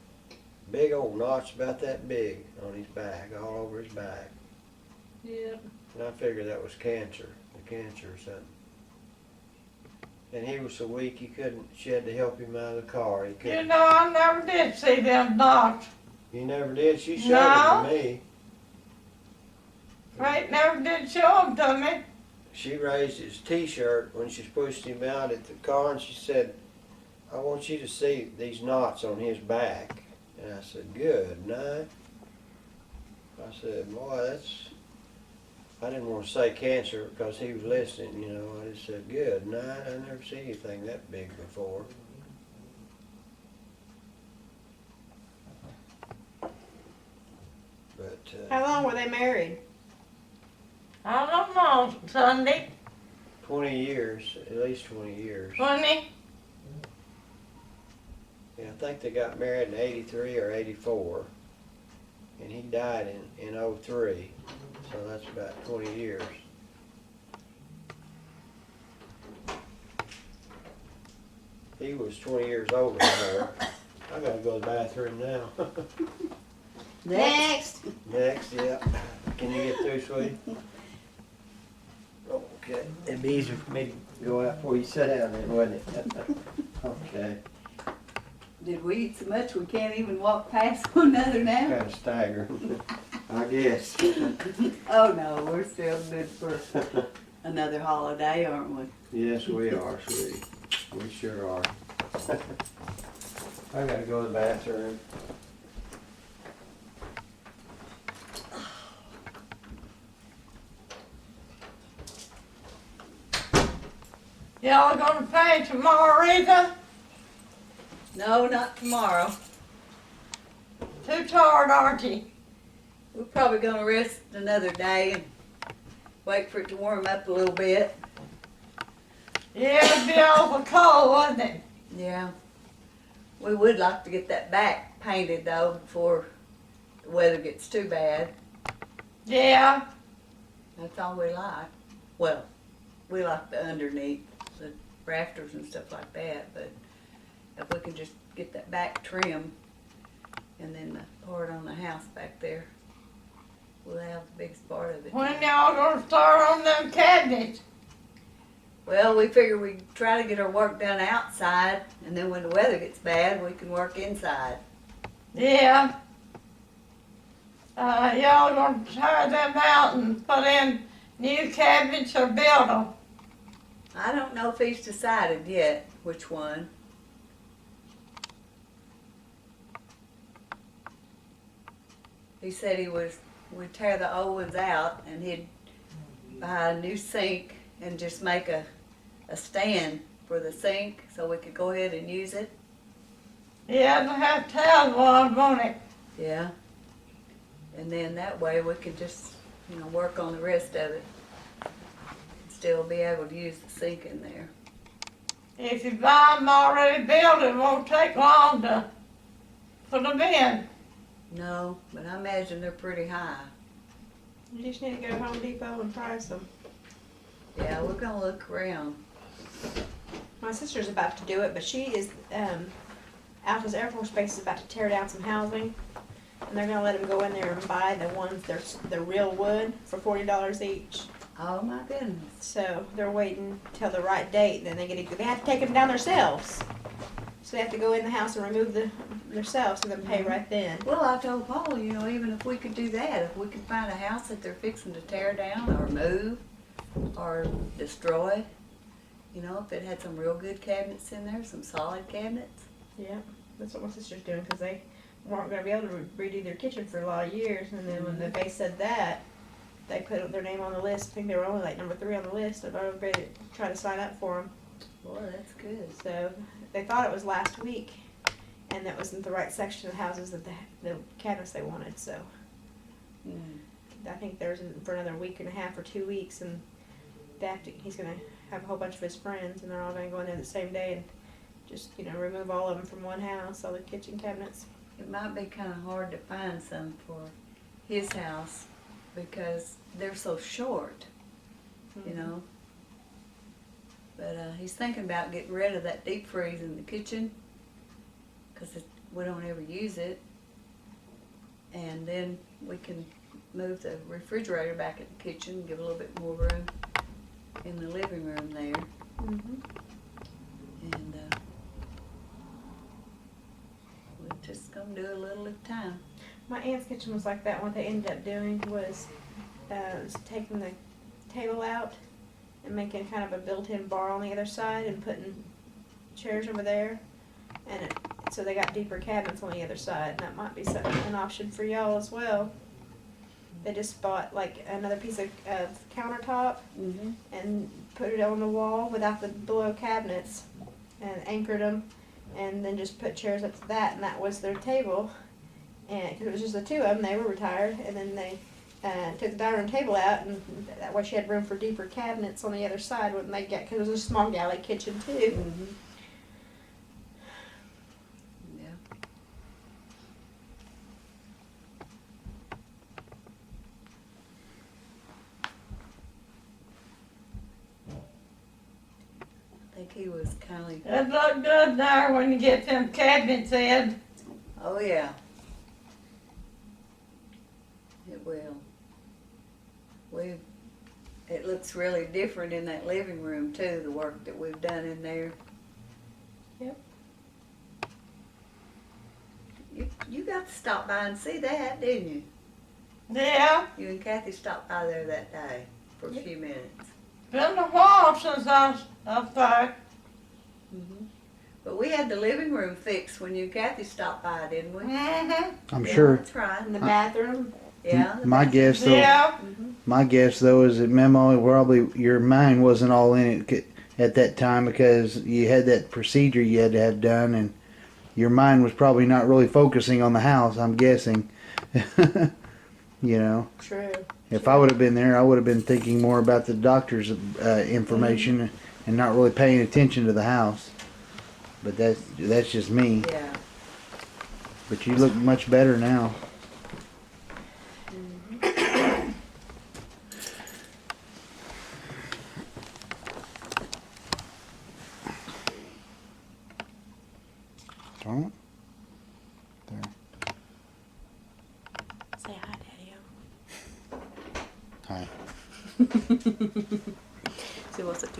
Big old knots about that big on his back, all over his back." Yeah. And I figured that was cancer, or something. And he was so weak she had to help him out of the car. He You couldn't. know, I never did see them knots. You never did? She showed No. them to me. Frank never did show them to me. She raised his T-shirt when she pushed him out at the car, and she said, "I want you to see these knots on his back." And I said, "Good night." I said, "Boy, I didn't want to say cancer because he was listening, you know. I just said, "Good night." I never seen anything that big before. But How long were they married? I don't know, Sunday, 20 years, at least 20 years. 20. Yeah, I think they got married in 83 or 84. And he died in 03. So that's about 20 years. He was 20 years older than her. I gotta go to the bathroom now. Next. Next, yeah. Can you get through, sweetie? Okay. It'd be easier for me to go out before you sit down then, wouldn't it? Okay. Did we eat so much we can't even walk past one another now? Kind of stagger, I guess. Oh no, we're still good for another holiday, aren't we? Yes, we are, sweetie. We sure are. I gotta go to the bathroom. Y'all gonna paint tomorrow, Rita? No, not tomorrow. Too tired, aren't you? We're probably gonna rest another day and wait for it to warm up a little bit. Yeah, it'd be awful cold, wouldn't it? Yeah. We would like to get that back painted though before the weather gets too bad. Yeah. That's all we like. Well, we like the underneath, the rafters and stuff like that, but if we can just get that back trim and then the part on the house back there, we'll have the biggest part of it. When y'all gonna start on them cabinets? Well, we figure we try to get our work done outside, and then when the weather gets bad, we can work inside. Yeah. Y'all gonna tear them out and put in new cabinets or build them? I don't know if he's decided yet which one. He said we'd tear the old ones out and he'd buy a new sink and just make a stand for the sink so we could go ahead and use it. Yeah, they'll have to have one, won't it? Yeah. And then that way we could just, work on the rest of it. Still be able to use the sink in there. If you buy them already built, it won't take long to put them in. No, but I imagine they're pretty high. You just need to go to Home Depot and price them. Yeah, we're gonna look around. My sister's about to do it, but she is, Alpha's Air Force Base is about to tear down some housing. And they're gonna let them go in there and buy the ones, they're real wood for $40 each. Oh my goodness. So they're waiting till the right date, then they have to take them down themselves. So they have to go in the house and remove themselves and then pay right then. Well, I told Paul, you know, even if we could do that, if we could find a house that they're fixing to tear down or move or destroy, you know, if it had some real good cabinets in there, some solid cabinets. Yeah, that's what my sister's doing because they weren't going to be able to redo their kitchen for a lot of years. And then when they said that, they put their name on the list. I think they were only like number 3 on the list of everybody to try to sign up for them. Boy, that's good. So they thought it was last week, and that wasn't the right section of the houses that the cabinets they wanted. So Mm. I think there's for another week and a half or 2 weeks, and he's going to have a whole bunch of his friends, and they're all going to go in there the same day and just, you know, remove all of them from one house, all the kitchen cabinets. It might be kind of hard to find some for his house because they're so short, you know. But he's thinking about getting rid of that deep freeze in the kitchen because we don't ever use it. And then we can move the refrigerator back in the kitchen, give a little bit more room in the living room there. Mm-hmm. And we're just going to do a little at a time. My aunt's kitchen was like that. What they ended up doing was taking the table out and making kind of a built-in bar on the other side and putting chairs over there. And so they got deeper cabinets on the other side, and that might be an option for y'all as well. They just bought like another piece of countertop Mm-hmm. and put it on the wall without the below cabinets and anchored them, and then just put chairs up to that, and that was their table. And cause it was just the 2 of them, they were retired, and then they took the dining room table out, and that way she had room for deeper cabinets on the other side when they get, because it was a small galley kitchen too. Mm-hmm. Yeah. I think he was kind of. It look good there when you get them cabinets in. Oh yeah. It will. It looks really different in that living room too, the work that we've done in there. Yep. You got to stop by and see that, didn't you? Yeah, You and Kathy stopped by there that day for a Yep. few minutes. been a while since I was up there. But we had the living room fixed when you and Kathy stopped by, didn't we? Mm-hmm. I'm Yeah, sure. That's right. In the bathroom. Yeah. the My bathroom. guess though. Yeah, My guess though is that Memo probably your mind wasn't all in it at that time because you had that procedure you had to have done, and your mind was probably not really focusing on the house. I'm guessing. You know, True. if I would have been there, I would have been thinking more about the doctor's information and not really paying attention to the house. But that's just me. Yeah. But you look much better now. Darn it. There. Say hi, Daddy. Hi. She wants it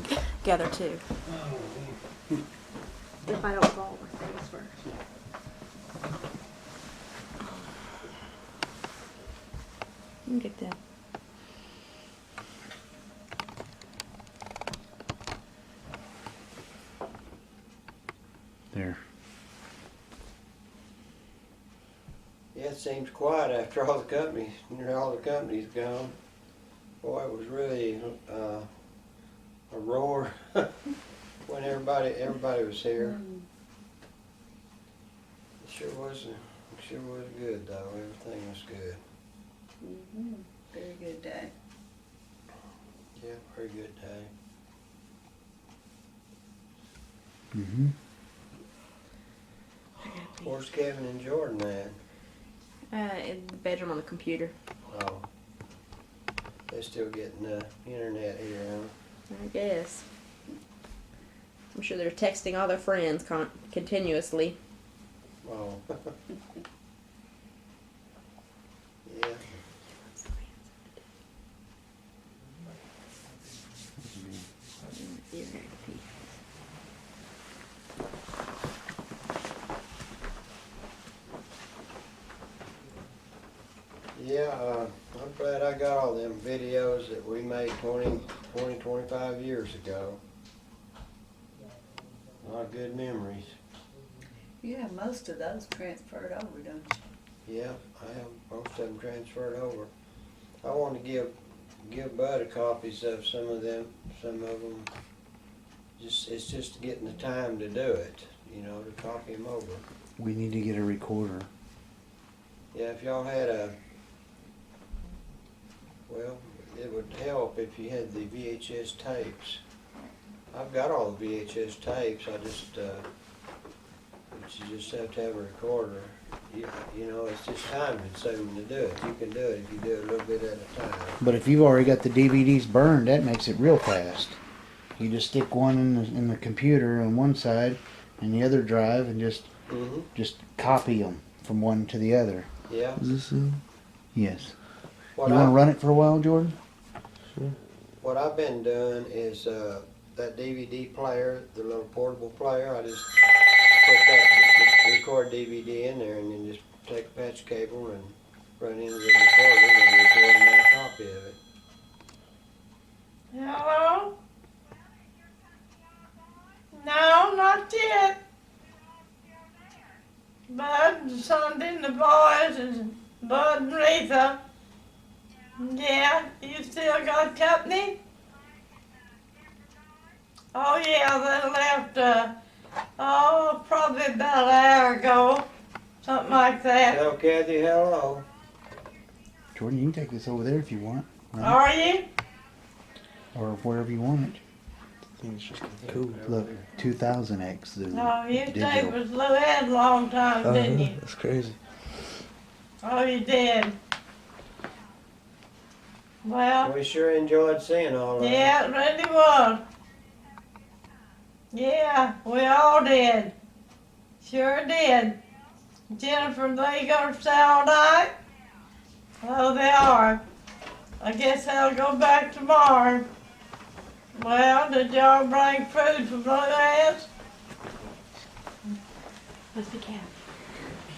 together too. If I don't fall my face first. You can get that. There. Yeah, it seems quiet after all the company's gone. Boy, it was really a roar when everybody was here. It sure was good though. Everything was good. Mm-hmm. Very good day. Yeah, very good day. Mm-hmm. Where's Kevin and Jordan at? In the bedroom on the computer. Oh, they're still getting the internet here, huh? I guess. I'm sure they're texting all their friends continuously. Oh. Yeah. Yeah, I'm glad I got all them videos that we made 25 years ago. A lot of good memories. You have most of those transferred over, don't you? Yeah, I have most of them transferred over. I want to give Bud copies of some of them. It's just getting the time to do it, to copy them over. We need to get a recorder. Yeah, if y'all had well, it would help if you had the VHS tapes. I've got all the VHS tapes. But you just have to have a recorder. It's just time consuming to do it. You can do it if you do it a little bit at a time. But if you've already got the DVDs burned, that makes it real fast. You just stick one in the computer on one side and the other drive and just copy them from one to the other. Yeah. Is this Yes. What You want to run it for a while, Jordan? What I've been doing is that DVD player, the little portable player, I just put that record DVD in there and then just take a patch cable and run into the recorder and record another copy of it. Hello? No, not yet. Bud, Sunday, and the boys, and Bud and Retha. Yeah, you still got company? Oh yeah, they left, probably about an hour ago. Something like that. Tell Kathy hello. Jordan, you can take this over there if you want. Right? Are you? Or wherever you want it. I think it's just cool. Look, 2000X. Oh, you Digital. stayed with Louette a long time, didn't you? That's crazy. Oh, you did. Well, We sure enjoyed seeing all of it. yeah, it really was. Yeah, we all did. Sure did. Jennifer, they gonna stay all night? Oh, they are. I guess they'll go back tomorrow. Well, did y'all bring food for Louette's? Must be cat.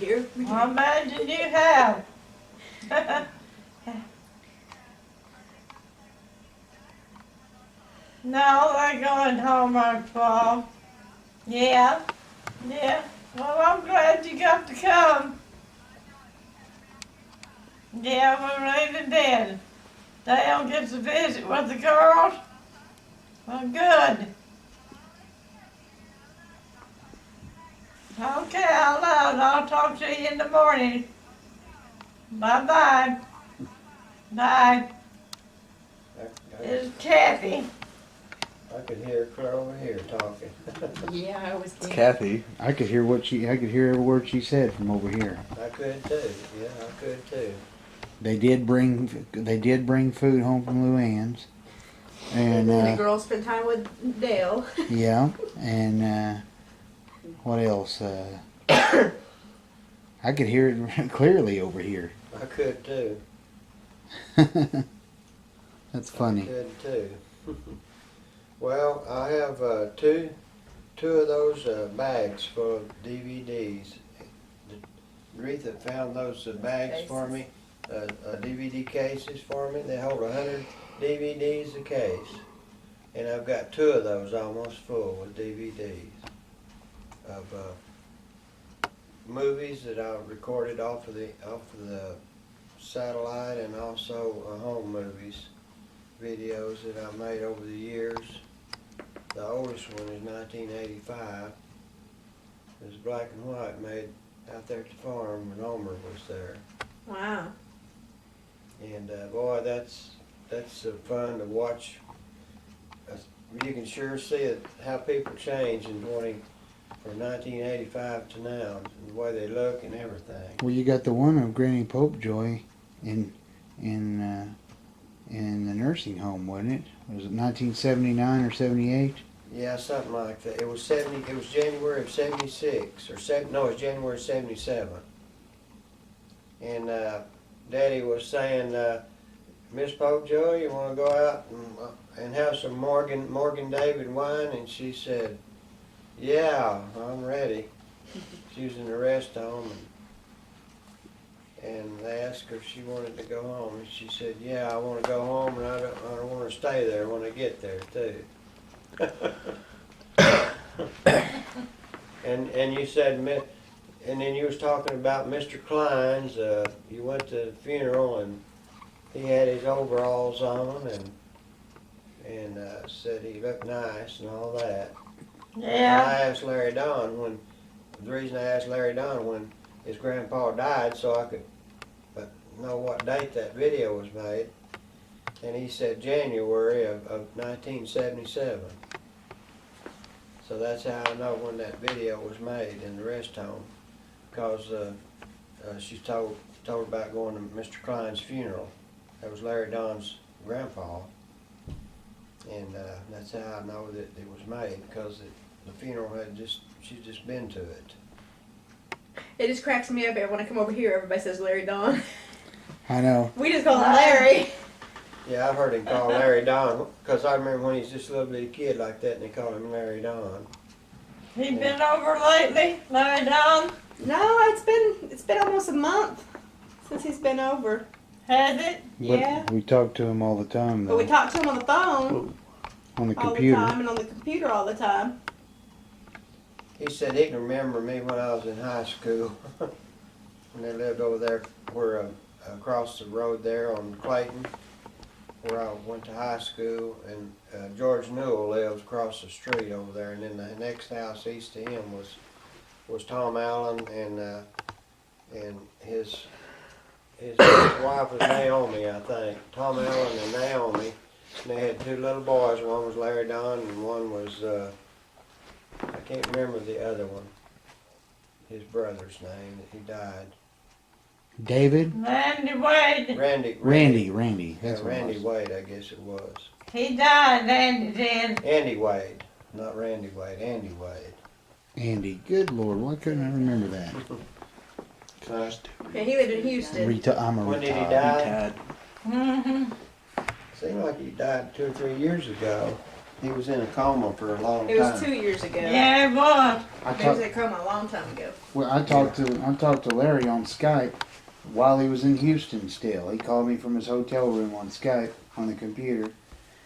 Here we go. I imagine you have. No, they're going home after fall. Yeah, yeah. Well, I'm glad you got to come. Yeah, we really did. Dale gets to visit with the girls. Well, good. Okay, I'll talk to you in the morning. Bye-bye. Bye. It's Kathy. I could hear her clear over here talking. Yeah, I always It's think. Kathy. I could hear every word she said from over here. I could too. Yeah, I could too. They did bring food home from Luann's. And And then the girls spend time with Dale. yeah, and what else? I could hear it clearly over here. I could too. That's I funny. could too. Well, I have two of those bags full of DVDs. Retha found those bags for me, DVD cases for me. They hold 100 DVDs a case, and I've got two of those almost full with DVDs of movies that I recorded off of the satellite, and also home movies, videos that I made over the years. The oldest one is 1985. It was black and white, made out there at the farm when Omer was there. Wow. And boy, that's fun to watch. You can sure see it, how people change from 1985 to now, the way they look and everything. Well, you got the one of Granny Popejoy in the nursing home, wasn't it? Was it 1979 or 78? Yeah, something like that. It was January of '76 it was January '77. And Daddy was saying, Miss Popejoy, you want to go out and have some Morgan David wine? And she said, yeah, I'm ready. She was in the rest home, and they asked her if she wanted to go home, and she said, "Yeah, I want to go home, and I don't want to stay there when I get there too." And you said, and then you was talking about Mr. Klein's. You went to the funeral, and he had his overalls on, and said he looked nice and all that. And Yeah. I asked Larry Don the reason I asked Larry Don when his grandpa died, so I could know what date that video was made, and he said January of 1977. So that's how I know when that video was made in the rest home, because she told about going to Mr. Klein's funeral. That was Larry Don's grandpa, and that's how I know that it was made, because the funeral she'd just been to it. It just cracks me up when I come over here. Everybody says Larry Don. I know. We just call him Larry. Yeah, I've heard him called Larry Don, because I remember when he's just a little bitty kid like that, and they called him Larry Don. He been over lately, Larry Don? No, it's been almost a month since he's been over. Has it? Yeah. But we talk to him all the time, But we though. talk to him on the phone On the all the computer. time and on the computer all the time. He said he can remember me when I was in high school, when they lived over there, where across the road there on Clayton, where I went to high school, and George Newell lives across the street over there, and then the next house east of him was Tom Allen, and his wife was Naomi, I think. Tom Allen and Naomi, and they had two little boys. One was Larry Don, and one was I can't remember the other one. His brother's name that he died. David? Randy Wade. Randy. That's Yeah, what it Randy was. Wade, I guess it was. He died, Randy did. Andy Wade, not Randy Wade. Andy Wade. Andy. Good Lord, why couldn't I remember that? Yeah, he lived in Houston. I'm a When did he retard. die? Mm-hmm. Seemed like he died 2 or 3 years ago. He was in a coma for a long time. It was 2 years ago. Yeah, it was. He was in a coma a long time ago. Well, I talked to Larry on Skype while he was in Houston still. He called me from his hotel room on Skype on the computer.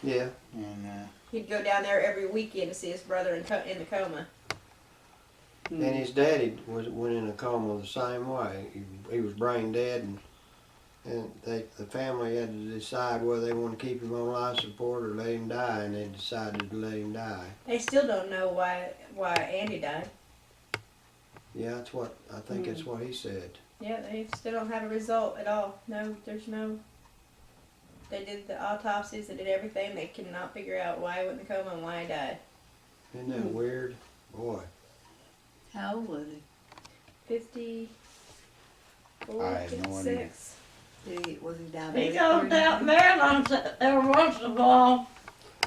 Yeah. And He'd go down there every weekend to see his brother in the coma. And his daddy went in a coma the same way. He was brain dead, and the family had to decide whether they want to keep him on life support or let him die, and they decided to let him die. They still don't know why Andy died. Yeah, that's what I think. That's what he said. Yeah, they still don't have a result at all. No, there's no. They did the autopsies, they did everything. They cannot figure out why he went in the coma and why he died. Isn't that weird? Boy. How old was he? 54, I have no idea. 56. Was he diabetic? He or goes down anything? Maryland every once in a while.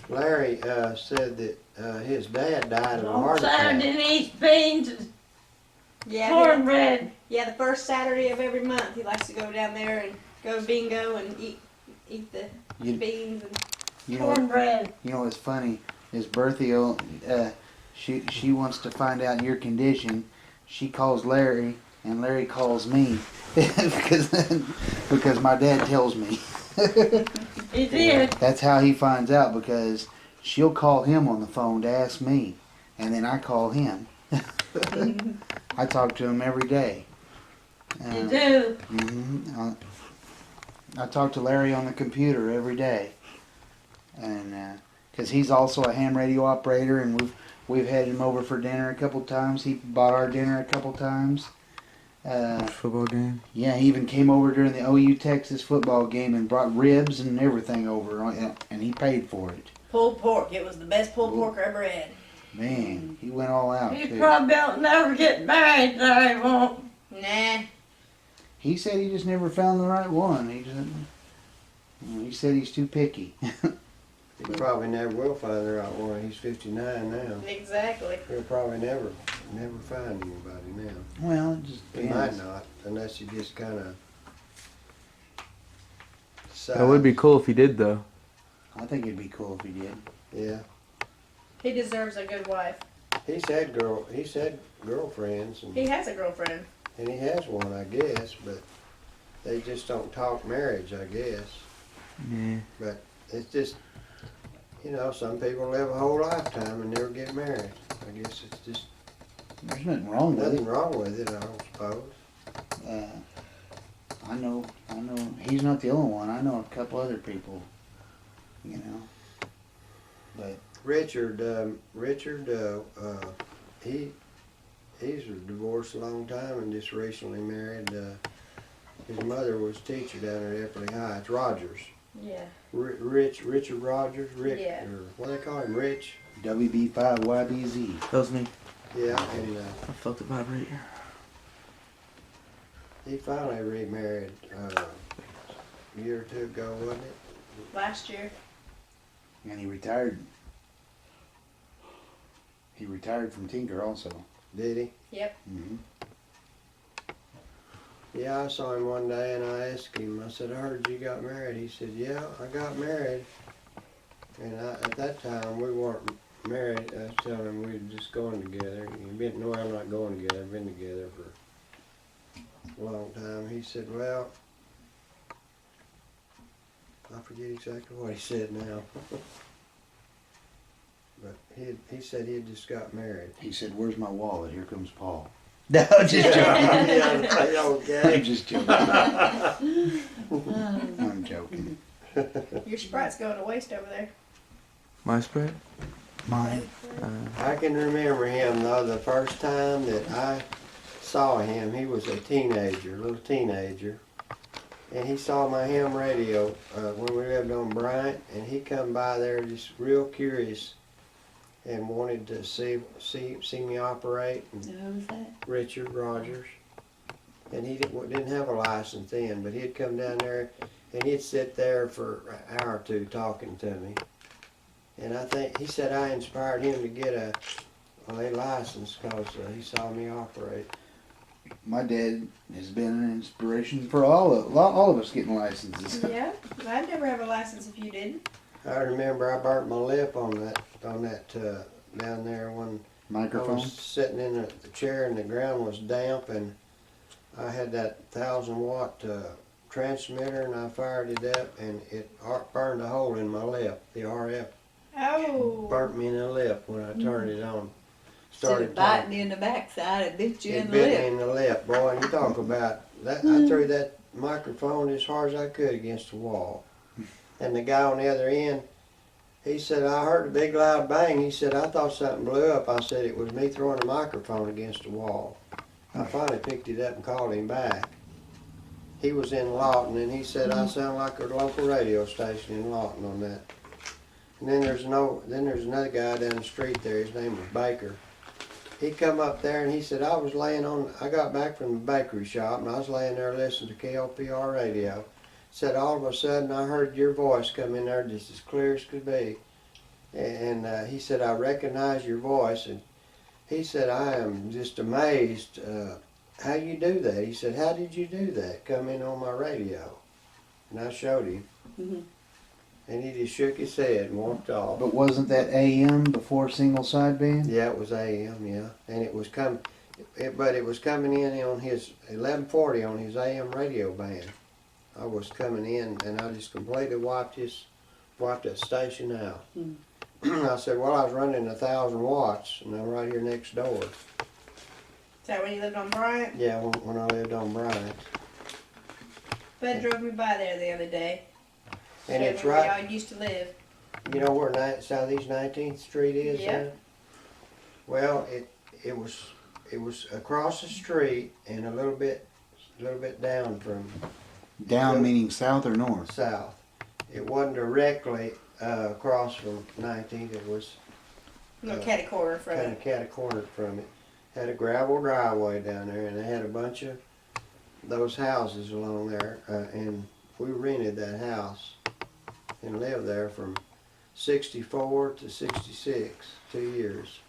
Larry said that his dad died of a On heart Saturday attack. and eats beans and Yeah, cornbread. yeah, the first Saturday of every month, he likes to go down there and go bingo and eat the You- beans and you know, Cornbread. you know what's funny? His Berthia, she wants to find out your condition. She calls Larry, and Larry calls me because my dad tells me. He did. That's how he finds out, because she'll call him on the phone to ask me, and then I call him. I talk to him every day. You do. I talk to Larry on the computer every day, and because he's also a ham radio operator, and we've had him over for dinner a couple times. He bought our dinner a couple times. Football game? Yeah, he even came over during the OU Texas football game and brought ribs and everything over, and he paid for it. pulled pork. It was the best pulled pork I ever had. Man, he went all out He too. probably don't never get married, Larry won't. Nah. He said he just never found the right one. He said he's too picky. He probably never will find the right one. He's 59 now. Exactly. He'll probably never find anybody now. Well, it just He depends. might not, unless he just kind of. That would be cool if he did, though. I think it'd be cool if he did. Yeah, He deserves a good wife. he's had girlfriends, He has a girlfriend. and he has one, I guess. But they just don't talk marriage, I guess. Yeah. But it's just, some people live a whole lifetime and never get married. I guess it's just There's nothing wrong with nothing it. wrong with it, I don't suppose. I know he's not the only one. I know a couple other people, but Richard, he's divorced a long time and just recently married. His mother was a teacher down at Eppley High. It's Rogers. Yeah. Richard Rogers, Rick, Yeah. or what do they call him, Rich? WB5YBZ. That was me. Yeah, and I felt it vibrate. he finally remarried a year or two ago, wasn't it? Last year. And he retired. He retired from Tinker also. Did he? Yep. Mm-hmm. Yeah, I saw him one day and I asked him, I said, I heard you got married. He said, yeah, I got married. And at that time, we weren't married. I was telling him we were just going together. No, I'm not going together. I've been together for a long time. He said, well, I forget exactly what he said now. But he said he had just got married. He said, "Where's my wallet? Here comes Paul." No, just joking. Yeah, okay. I'm just joking. I'm joking. Your Sprite's going to waste over there. My spread? Mine. I can remember him though, the first time that I saw him, he was a little teenager. And he saw my ham radio when we lived on Bryant, and he come by there just real curious and wanted to see me operate. And Who was that? Richard Rogers. And he didn't have a license then, but he'd come down there and he'd sit there for an hour or two talking to me. And I think he said I inspired him to get a license because he saw me operate. My dad has been an inspiration for all of us getting licenses. Yeah. I'd never have a license if you didn't. I remember I burnt my lip on that down there when I Microphone. was sitting in the chair and the ground was damp, and I had that 1,000-watt transmitter and I fired it up and it burned a hole in my lip. The RF Oh. burnt me in the lip when I turned it on. Instead of biting you in the backside, it bit you in It the bit me lip. in the lip, boy. And you talk about that. I threw that microphone as hard as I could against the wall. And the guy on the other end, he said, I heard a big loud bang. He said, I thought something blew up. I said, it was me throwing a microphone against the wall. I finally picked it up and called him back. He was in Lawton, and he said, I sound like a local radio station in Lawton on that. And then there's another guy down the street there. His name was Baker. He come up there and he said, I got back from the bakery shop and I was laying there listening to KLPR radio. Said all of a sudden I heard your voice come in there just as clear as could be. And he said, I recognize your voice. And he said, I am just amazed how you do that. He said, how did you do that? Come in on my radio. And I showed him. Mhm. And he just shook his head and walked off. But wasn't that AM before single sideband? Yeah, it was AM, yeah. And it was coming in on his 1140 on his AM radio band. I was coming in and I just completely wiped that station out. I said, well, I was running 1,000 watts and I'm right here next door. Is that when you lived on Bryant? Yeah, when I lived on Bryant. Bud drove me by there the other day. And Showed it's me right, where y'all used to live. you know where Southeast 19th Street is? Yeah. there? Well, it was across the street and a little bit down from Down meaning south or north? south. It wasn't directly across from 19th. It was No catty corner from kind it. of catty-cornered from it. Had a gravel driveway down there, and they had a bunch of those houses along there, and we rented that house and lived there from 64 to 66, 2 years.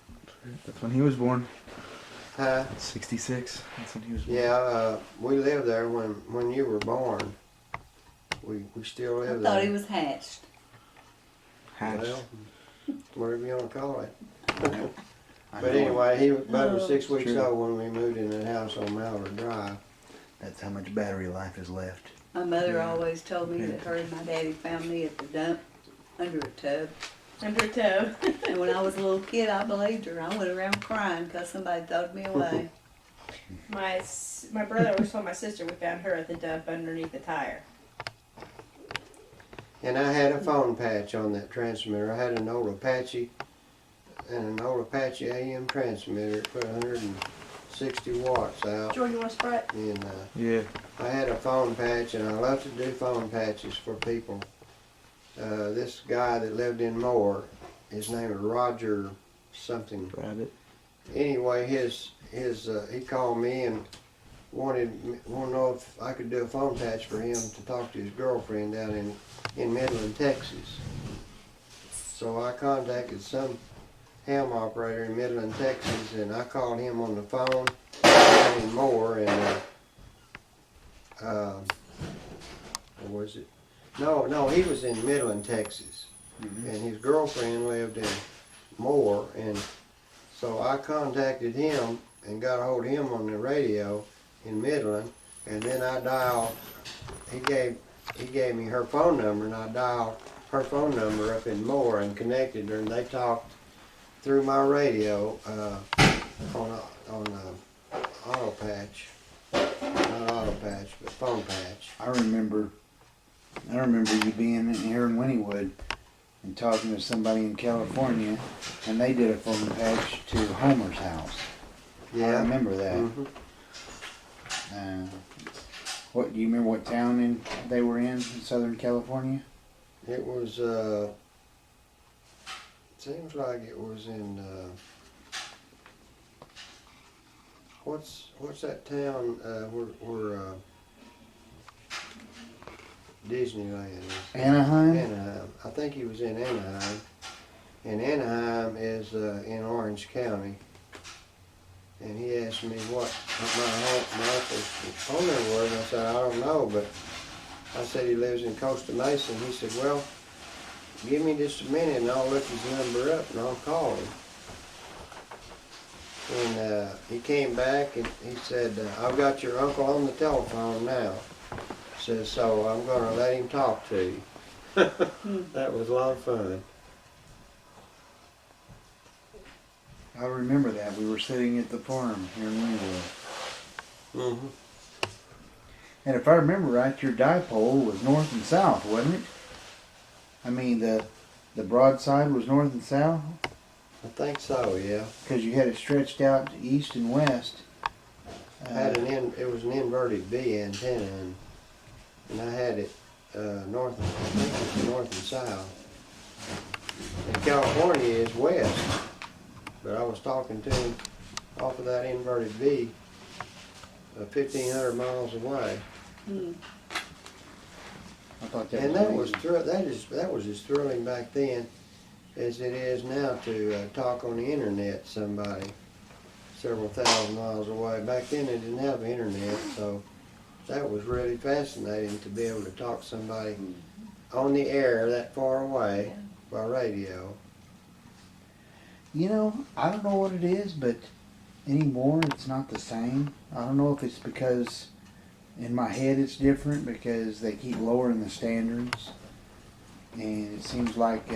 That's when he was born. Huh? 66. That's when he was born. Yeah, we lived there when you were born. We still I live thought there. he was hatched. Hatched. Well, whatever you want to call it. I But know. anyway, Bud was Oh. 6 weeks True. old when we moved in that house on Mallard Drive. That's how much battery life is left. My mother always told me that her and my daddy found me at the dump under a tub. Under a toe. And when I was a little kid, I believed her. I went around crying because somebody throwed me away. My brother always told my sister we found her at the dump underneath the tire. And I had a phone patch on that transmitter. I had an old Apache and an old Apache AM transmitter. It put 160 watts out. George, you want a Sprite? And Yeah. I had a phone patch, and I love to do phone patches for people. This guy that lived in Moore, his name was Roger something. Rabbit. Anyway, he called me and wanted to know if I could do a phone patch for him to talk to his girlfriend down in Midland, Texas. So I contacted some ham operator in Midland, Texas, and I called him on the phone down in Moore, and what was it? No, he was in Midland, Texas, and his girlfriend lived in Moore, and so I contacted him and got a hold of him on the radio in Midland, and then I dialed. He gave me her phone number, and I dialed her phone number up in Moore and connected her, and they talked through my radio on auto patch, not auto patch, but phone patch. I remember you being here in Wynnewood and talking to somebody in California, and they did a phone patch to Homer's house. I remember that. What do you remember? What town they were in Southern California? It was. Seems like it was in. What's that town where Disneyland is? Anaheim? Anaheim. I think he was in Anaheim. And Anaheim is in Orange County. And he asked me what my uncle's phone number was. And I said, I don't know, but I said he lives in Costa Mesa. And he said, well, give me just a minute and I'll look his number up and I'll call him. And he came back and he said, I've got your uncle on the telephone now. Says, so I'm going to let him talk to you. That was a lot of fun. I remember that. We were sitting at the farm here in Wynnewood. Mm-hmm. And if I remember right, your dipole was north and south, wasn't it? I mean, the broadside was north and south? I think so, yeah. Because you had it stretched out to east and west. It was an inverted B antenna, and I had it north. I think it was north and south. And California is west, but I was talking to him off of that inverted V, 1,500 miles away. I thought that And was that was as thrilling back then as it is now to talk on the internet to somebody several thousand miles away. Back then they didn't have internet, so that was really fascinating to be able to talk to somebody on the air that far away by radio. You know, I don't know what it is, but anymore it's not the same. I don't know if it's because in my head it's different because they keep lowering the standards. And it seems like,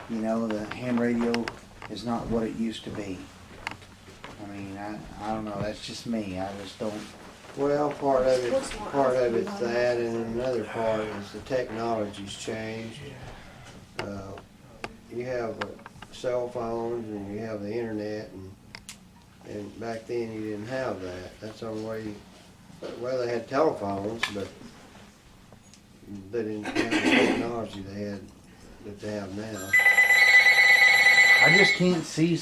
you know, the ham radio is not what it used to be. I mean, I don't know, that's just me. I just don't. Well, part of it's that, and another part is the technology's changed. You have cell phones and you have the internet, and back then you didn't have that. That's the only way. Well, they had telephones, but they didn't have the technology that they have now. I just can't see.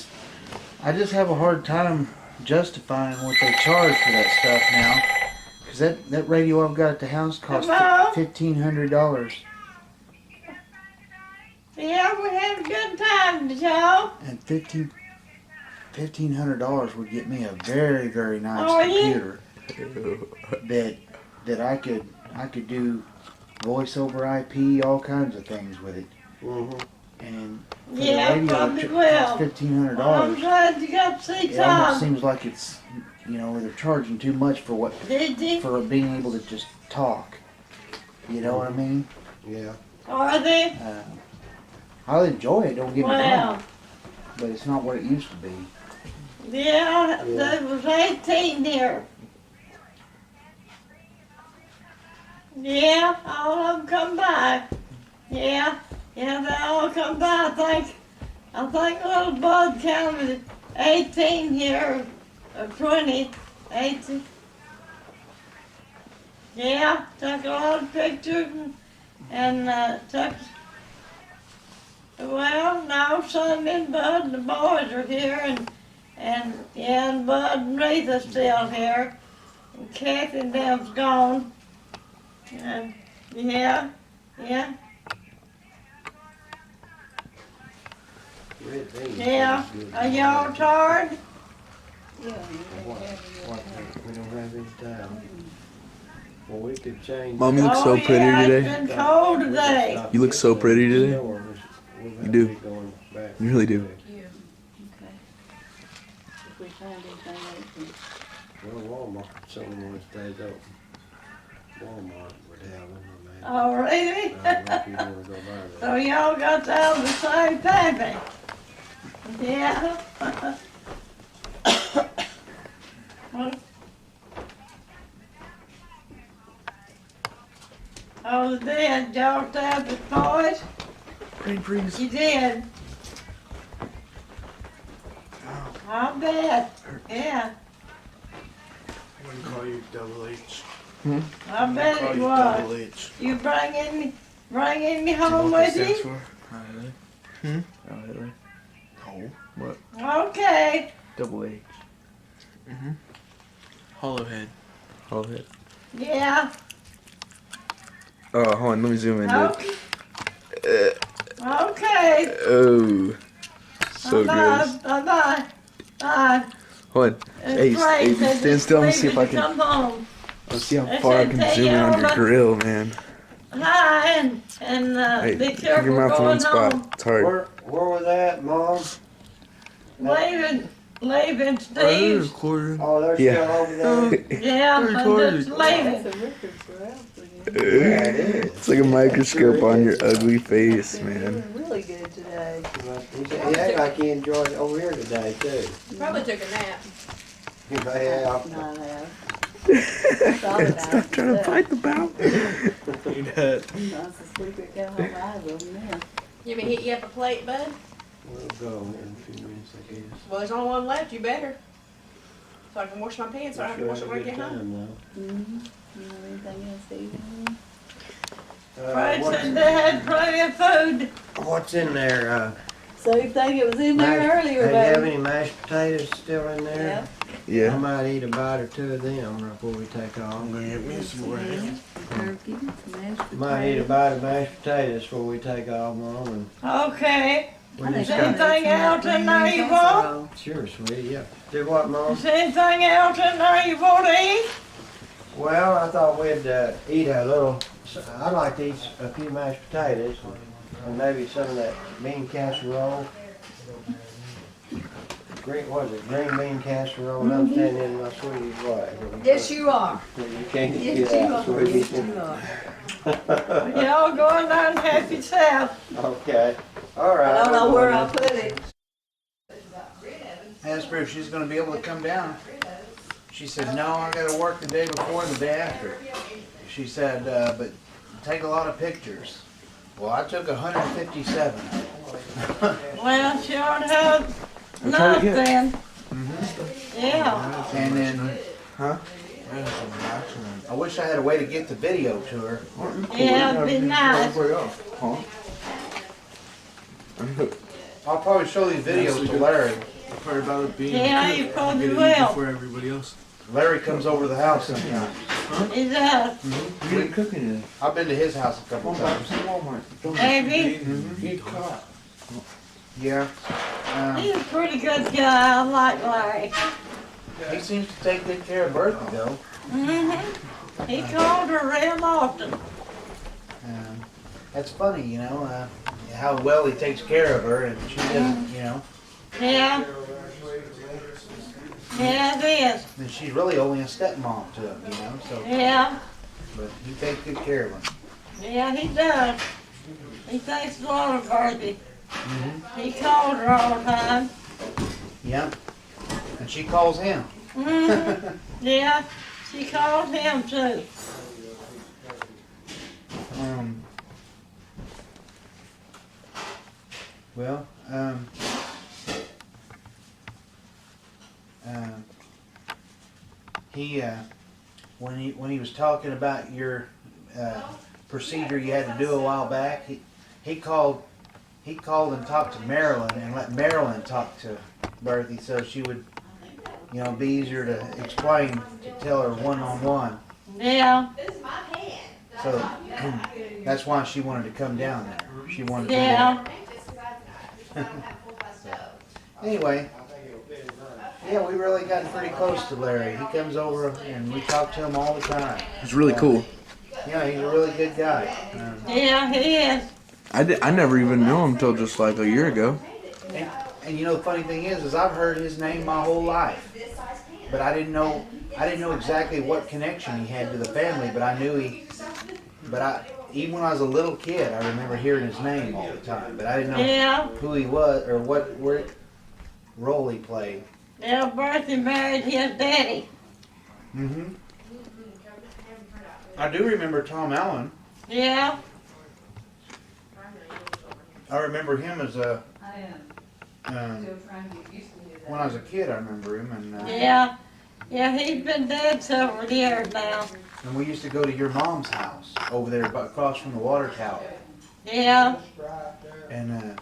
I just have a hard time justifying what they charge for that stuff now. Because that radio I've got at the house costs $1,500. Yeah, we had a good time, Joe. And $1,500 would get me a very, very nice Oh, yeah? computer that I could do voice over IP, all kinds of things with it. Mm-hmm. And for Yeah, the radio probably it will. costs $1,500. I'm glad you got to see It almost Tom. seems like it's you know, they're charging too much for what Did you? for being able to just talk. You know what I mean? Yeah. Are they? I'll enjoy it. Don't get me Well, wrong, but it's not what it used to be. yeah, there was 18 here. Yeah, all of them come by. Yeah, they all come by. I think little Bud counted 18 here, or 20, 18. Yeah, took a lot of pictures and took. Well, now Son and Bud and the boys are here, and Bud and Rita's still here, and Kathy and them's gone. And yeah. Red beans Yeah, taste good. are y'all tired? Yeah. What, we don't have any time. Well, we could change. Mom, you look so pretty yeah, today. It's been cold today. You look so pretty today. You do. You really do. Okay. If we find anything Well, Walmart, someone stays open. Walmart would have them, man. Oh, really? I don't know if you wanna go by So there. y'all got to have the same pappy? Yeah. Oh, did y'all have the boys? Brain freeze. You did. I bet. Yeah, I'm gonna call you Double H. I bet it was. H. You bring any home with you? For? Not really. Not really. No. What? Okay. Double H. Hollow head. Hollow head. Yeah. Oh, hold on. Let me zoom in, dude. Okay. Okay. Oh. So Bye-bye. gross. Bye-bye. Bye. Hold on. Hey, Great. hey, stand still. Let me see if I can. Come home. Let's see how I far I said, can take zoom in it on your over. grill, man. Hi, and Hey, be keep careful your mouth in one going spot. home. It's hard. Where was that, Mom? Leaving Steve. recording. Oh, they're Yeah. still over there? Yeah, They're I'm recording. just leaving. That's a record for us again. Yeah, it is. It's like a microscope on your ugly face, Been man. doing really good today. He said, he acted like he enjoyed it over here today, too. Probably took a nap. He may have. Not have. Thought about Stop it trying to today. fight the bout. I was asleep at Calhoun Live over there. You mean hit you up a plate, bud? We'll go in a few minutes, I guess. Well, there's only one left. You better. So I can wash my pants. So I have to wash it when I get home. Mm-hmm. You know anything else to eat? Fred said they had plenty of food. What's in there? So you think it was in there earlier, Hey, you have baby? any mashed potatoes still in there? Yeah. I Yeah. might eat a bite or two of them right before we take off. Turkey, mashed Might eat a potatoes. bite of mashed potatoes before we take off, Mom. And Okay. we I just think got, Anything else in there you want? sure, sweetie, yeah. Do what, Mom? Is there anything else in there you want to eat? Well, I thought we'd eat a little. I'd like to eat a few mashed potatoes and maybe some of that bean casserole. Green, what is it? Green bean casserole. And I'm standing in my sweetie's way. Yes, you are. You can't Yes, get you out, are. Yes, sweetie. you are. Y'all go in there and help yourself. Okay. All right. I don't know where I put it. Asked her if she's gonna be able to come down. She said, no, I gotta work the day before and the day after. She said, but take a lot of pictures. Well, I took 157. Well, she ought to have enough then. Yeah. And then, Huh? I wish I had a way to get the video to her. Yeah, it'd be nice. Huh? I'll probably show these videos to Larry. I've heard about it being Yeah, you probably will. for everybody else. Larry comes over to the house sometimes. He does. What are you cooking in? I've been to his house a couple times. Maybe. Eat caught. Yeah. He's a pretty good guy. I like Larry. He seems to take good care of Bertha, though. Mm-hmm. He called her real often. That's funny, you know, how well he takes care of her, and she doesn't, you know. Yeah. Yeah, it is. And she's really only a stepmom to him, you know. So, Yeah, but he takes good care of him. yeah, he does. He thinks a lot of Bertha. Mm-hmm. He calls her all the time. Yep. And she calls him. Mhm. Yeah, she calls him too. Um, well, he when he was talking about your procedure you had to do a while back, he called and talked to Marilyn and let Marilyn talk to Berthy so she would, you know, be easier to explain, to tell her one-on-one. Yeah, So that's why she wanted to come down there. She wanted to be there. yeah, Anyway, yeah, we really gotten pretty close to Larry. He comes over and we talk to him all the time. It's really cool. Yeah, he's a really good guy. yeah, he is. I never even knew him till just like a year ago. And you know, the funny thing is I've heard his name my whole life, but I didn't know exactly what connection he had to the family. But I knew even when I was a little kid, I remember hearing his name all the time. But I didn't know Yeah, who he was or what role he played. yeah, Bertha married his daddy. Mm-hmm. I do remember Tom Allen. Yeah, I remember him as a I am um, still trying to get used to his. when I was a kid. I remember him, yeah, yeah, he's been dead several years now. and we used to go to your mom's house over there across from the water tower. Yeah, And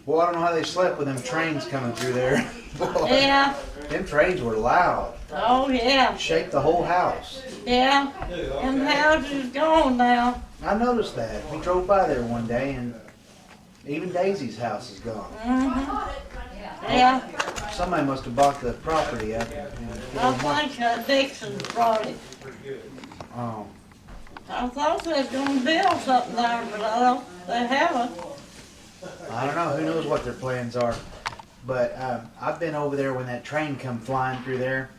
well, I don't know how they slept with them trains coming through there. Boy, yeah, them trains were loud. oh yeah, Shake the whole house. yeah. And the house is gone now. I noticed that. We drove by there one day, and even Daisy's house is gone. Mhm. Yeah, Somebody must have bought the property up. And I think Dixon brought it. Oh, I thought they was gonna build something there, but they haven't. I don't know. Who knows what their plans are? But I've been over there when that train come flying through there,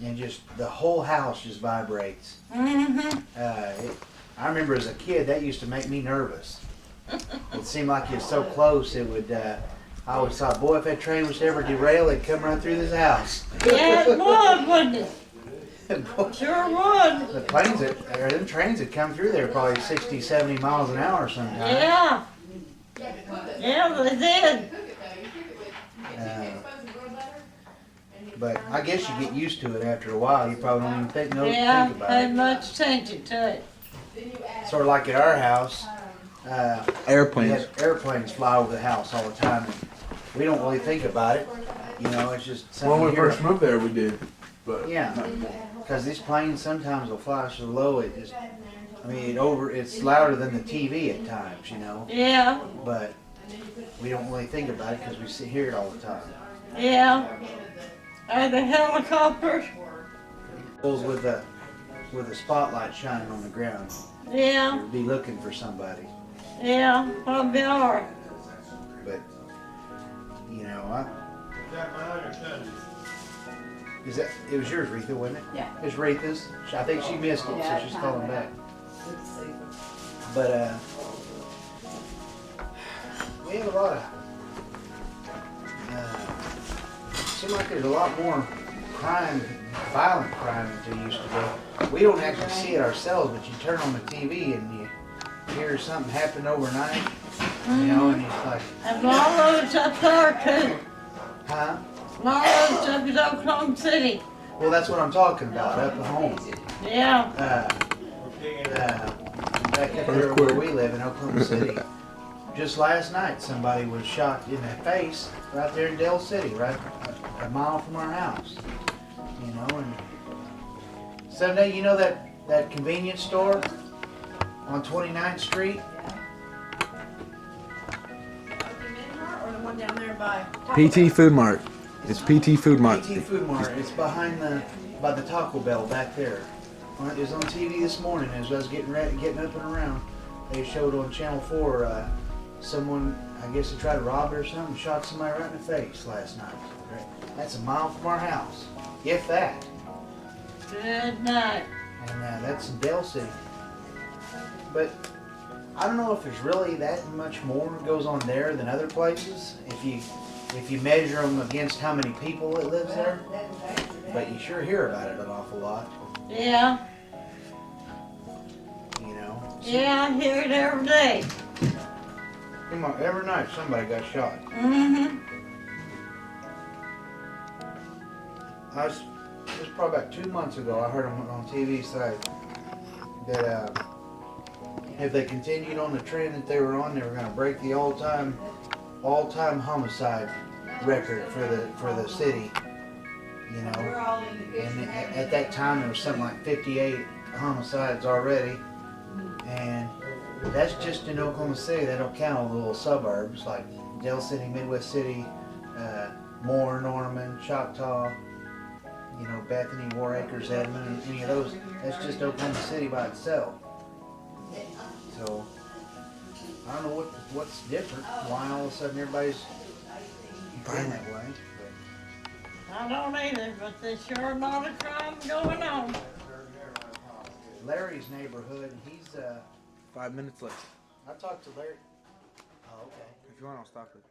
and just the whole house just vibrates. Mhm. I remember as a kid that used to make me nervous. It seemed like it was so close. It would. I always thought, boy, if that train was to ever derail, it'd come right through this house. Yeah, it would, wouldn't it? Boy, Sure would. the planes or them trains that come through there probably 60, 70 miles an hour sometimes. Yeah. Yeah, they did. But I guess you get used to it after a while. You probably don't even think Yeah, about paid it. much attention to it. Sort of like at our house, we Airplanes. have airplanes fly over the house all the time. And we don't really think about it. You know, it's just something When we you hear. first moved there, we did. But Yeah, because these planes sometimes will fly so low it just, I mean, it's louder than the TV at times, you know. Yeah, But we don't really think about it because we hear it all the time. yeah. Are the helicopters? Those with the spotlight shining on the ground, Yeah, you'd be looking for somebody. yeah, probably are. But you know, it was yours, Retha, wasn't it? Yeah. It's Retha's. I think she missed it, Yeah, so she's calling back. Good to see them. But we have a lot of. Seems like there's a lot more crime, violent crime than there used to be. We don't actually see it ourselves, but you turn on the TV and you hear something happen overnight, you know, and it's like, And a lot of it's up there too. huh? A lot of it's up in Oklahoma City. Well, that's what I'm talking about, up at home. Yeah, Back up there where we live in Oklahoma City. Just last night, somebody was shot in the face right there in Dell City, right a mile from our house. You know, and someday, you know that convenience store on 29th Street? Or the one down there by PT Food Mart. It's PT Food Mart. PT Food Mart. It's behind by the Taco Bell back there. It was on TV this morning as I was getting up and around. They showed on Channel 4 someone I guess they tried to rob it or something, shot somebody right in the face last night. That's a mile from our house, if that. Good night. And that's in Dale City. But I don't know if there's really that much more goes on there than other places. If you measure them against how many people that lives there. But you sure hear about it an awful lot, Yeah, you know. yeah, I hear it every day. Come on, every night somebody got shot. Mm-hmm. It was probably about 2 months ago. I heard on TV say that if they continued on the trend that they were on, they were going to break the all-time homicide record for the city. You know, and at that time there was something like 58 homicides already, and that's just in Oklahoma City. They don't count all the little suburbs like Dale City, Midwest City, Moore, Norman, Choctaw, you know, Bethany, War Acres, Edmond, any of those. That's just Oklahoma City by itself. So I don't know what's different. Why all of a sudden everybody's being that way. I don't either, but there's sure a lot of crime going on. Larry's neighborhood, he's 5 minutes left. I talked to Larry. Oh, okay. If you want, I'll stop it.